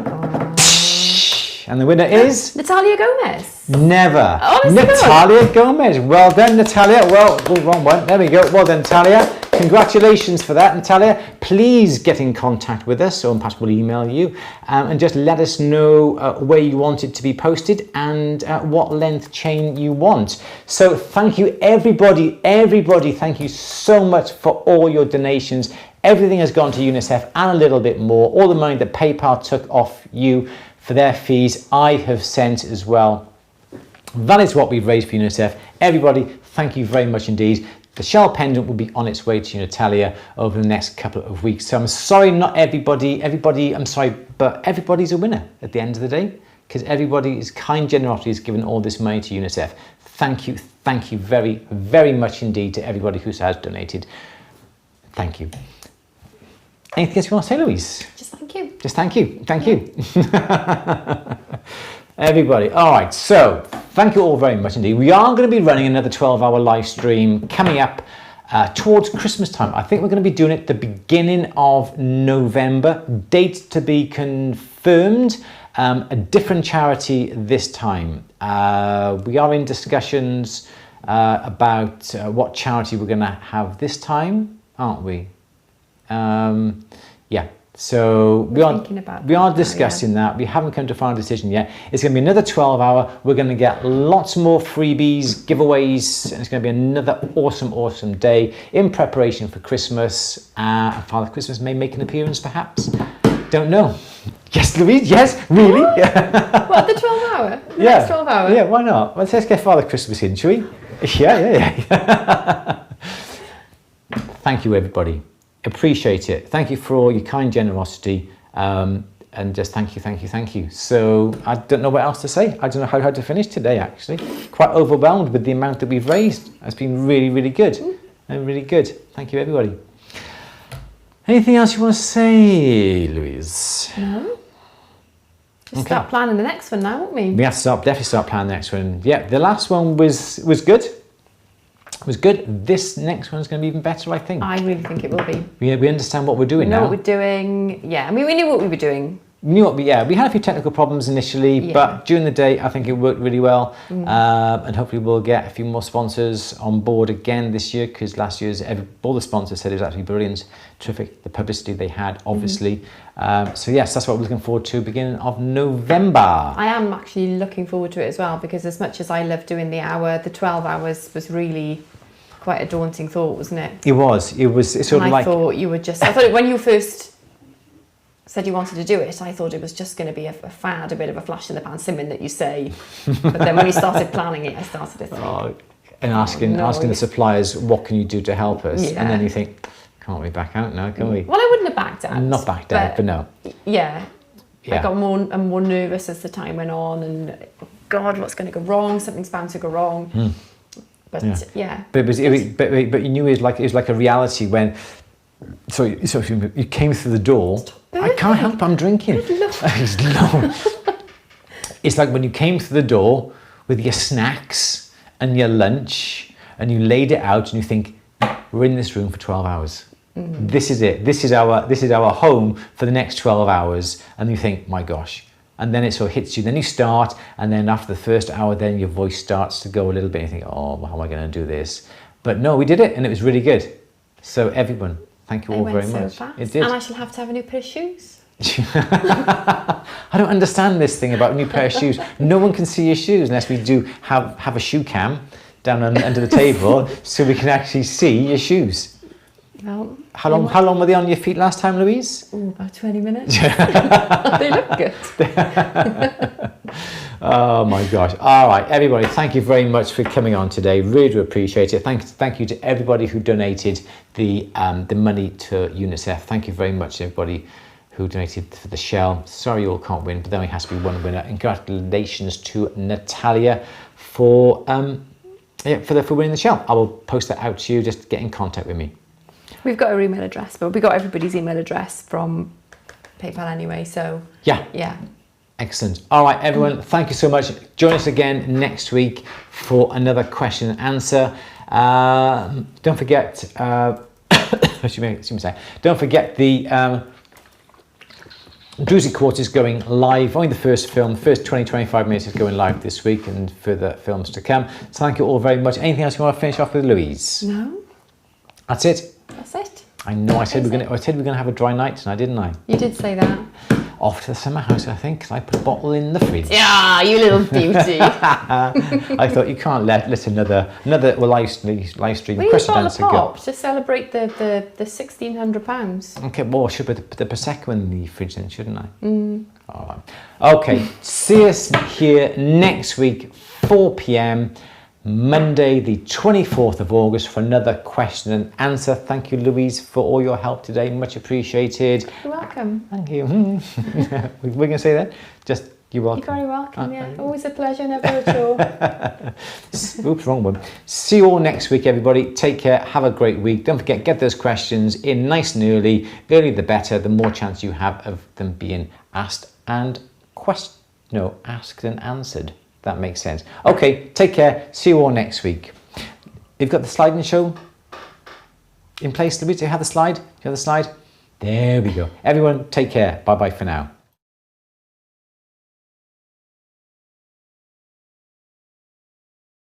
Speaker 2: And the winner is?
Speaker 1: Natalia Gomez.
Speaker 2: Never.
Speaker 1: Honestly,
Speaker 2: Natalia Gomez. Well done, Natalia. Well, wrong one. There we go. Well done, Natalia. Congratulations for that, Natalia. Please get in contact with us, or perhaps we'll email you, and just let us know where you want it to be posted and what length chain you want. So thank you, everybody. Thank you so much for all your donations. Everything has gone to UNICEF and a little bit more. All the money that PayPal took off you for their fees, I have sent as well. That is what we've raised for UNICEF. Everybody, thank you very much indeed. The shell pendant will be on its way to Natalia over the next couple of weeks. So I'm sorry, not everybody, I'm sorry, but everybody's a winner at the end of the day, because everybody's kind generosity has given all this money to UNICEF. Thank you very, very much indeed to everybody who has donated. Thank you. Anything else you want to say, Louise?
Speaker 1: Just thank you.
Speaker 2: Just thank you. Thank you. Everybody. All right. So thank you all very much indeed. We are going to be running another 12-hour live stream coming up towards Christmas time. I think we're going to be doing it the beginning of November. Date to be confirmed. A different charity this time. We are in discussions about what charity we're going to have this time, aren't we? Yeah. So we are discussing that. We haven't come to a final decision yet. It's going to be another 12-hour. We're going to get lots more freebies, giveaways, and it's going to be another awesome day in preparation for Christmas. And Father Christmas may make an appearance, perhaps. Don't know. Yes, Louise. Yes, really.
Speaker 1: What, the 12-hour? The next 12 hour?
Speaker 2: Yeah, why not? Let's get Father Christmas in, shall we? Yeah. Thank you, everybody. Appreciate it. Thank you for all your kind generosity, and just thank you. So I don't know what else to say. I don't know how to finish today, actually. Quite overwhelmed with the amount that we've raised. It's been really good. Really good. Thank you, everybody. Anything else you want to say, Louise?
Speaker 1: No. Just start planning the next one now, won't we?
Speaker 2: We have to definitely start planning the next one. Yeah, the last one was good. This next one's going to be even better, I think.
Speaker 1: I really think it will be.
Speaker 2: We understand what we're doing now.
Speaker 1: We know what we're doing. Yeah, I mean, we knew what we were doing
Speaker 2: we had a few technical problems initially, but during the day I think it worked really well, and hopefully we'll get a few more sponsors on board again this year, because last year's all the sponsors said it was actually brilliant, terrific, the publicity they had, obviously. So yes, that's what we're looking forward to, beginning of November.
Speaker 1: I am actually looking forward to it as well, because as much as I love doing the 12 hours was really quite a daunting thought, wasn't it?
Speaker 2: It was. It's sort of like...
Speaker 1: I thought when you first said you wanted to do it, I thought it was just going to be a fad, a bit of a flash in the pan, something that you say. But then when you started planning it, I started to think...
Speaker 2: and asking the suppliers, what can you do to help us? Yeah. And then you think, can't we back out now, can we?
Speaker 1: Well, I wouldn't have backed out.
Speaker 2: Not backed out, but no.
Speaker 1: Yeah. I got more and more nervous as the time went on, and God, what's going to go wrong? Something's bound to go wrong. But yeah.
Speaker 2: But you knew it was like a reality when... So you came through the door. I can't help, I'm drinking. No. It's like when you came through the door with your snacks and your lunch, and you laid it out, and you think, we're in this room for 12 hours. This is it. This is our home for the next 12 hours. And you think, my gosh. And then it sort of hits you. Then you start, and then after the first hour, then your voice starts to go a little bit. And you think, oh, how am I going to do this? But no, we did it, and it was really good. So everyone, thank you all very much.
Speaker 1: Fast.
Speaker 2: It did.
Speaker 1: And I shall have to have a new pair of shoes.
Speaker 2: I don't understand this thing about a new pair of shoes. No one can see your shoes unless we do have a shoe cam down under the table, so we can actually see your shoes.
Speaker 1: Well,
Speaker 2: how long were they on your feet last time, Louise?
Speaker 1: About 20 minutes. They look good.
Speaker 2: Oh my gosh. All right, everybody, thank you very much for coming on today. Really do appreciate it. Thank you to everybody who donated the money to UNICEF. Thank you very much, everybody who donated for the shell. Sorry you all can't win, but there only has to be one winner. And congratulations to Natalia for winning the shell. I will post that out to you. Just get in contact with me.
Speaker 1: We've got our email address, but we got everybody's email address from PayPal anyway, so... Yeah.
Speaker 2: Excellent. All right, everyone, thank you so much. Join us again next week for another question and answer. Don't forget... don't forget the... Druzy Court is going live. Only the first 20-25 minutes is going live this week, and further films to come. So thank you all very much. Anything else you want to finish off with, Louise?
Speaker 1: No.
Speaker 2: That's it?
Speaker 1: That's it.
Speaker 2: I know, I said we're gonna have a dry night tonight, didn't I?
Speaker 1: You did say that.
Speaker 2: Off to the summer house, I think, because I put a bottle in the fridge.
Speaker 1: Yeah, you little beauty.
Speaker 2: I thought you can't let another live stream question answer go.
Speaker 1: To celebrate the £1,600.
Speaker 2: Okay, well, I should put the Prosecco in the fridge then, shouldn't I? All right. Okay, see us here next week, 4 p.m. Monday, the 24th of August, for another question and answer. Thank you, Louise, for all your help today. Much appreciated.
Speaker 1: You're welcome.
Speaker 2: Thank you. We're going to say that? Just, you're welcome.
Speaker 1: You're very welcome, yeah. Always a pleasure, never a chore.
Speaker 2: Oops, wrong one. See you all next week, everybody. Take care. Have a great week. Don't forget, get those questions in nice and early. Early the better, the more chance you have of them being asked and answered. That makes sense. Okay, take care. See you all next week. You've got the sliding show in place, Louise. Do you have the slide? There we go. Everyone, take care. Bye-bye for now.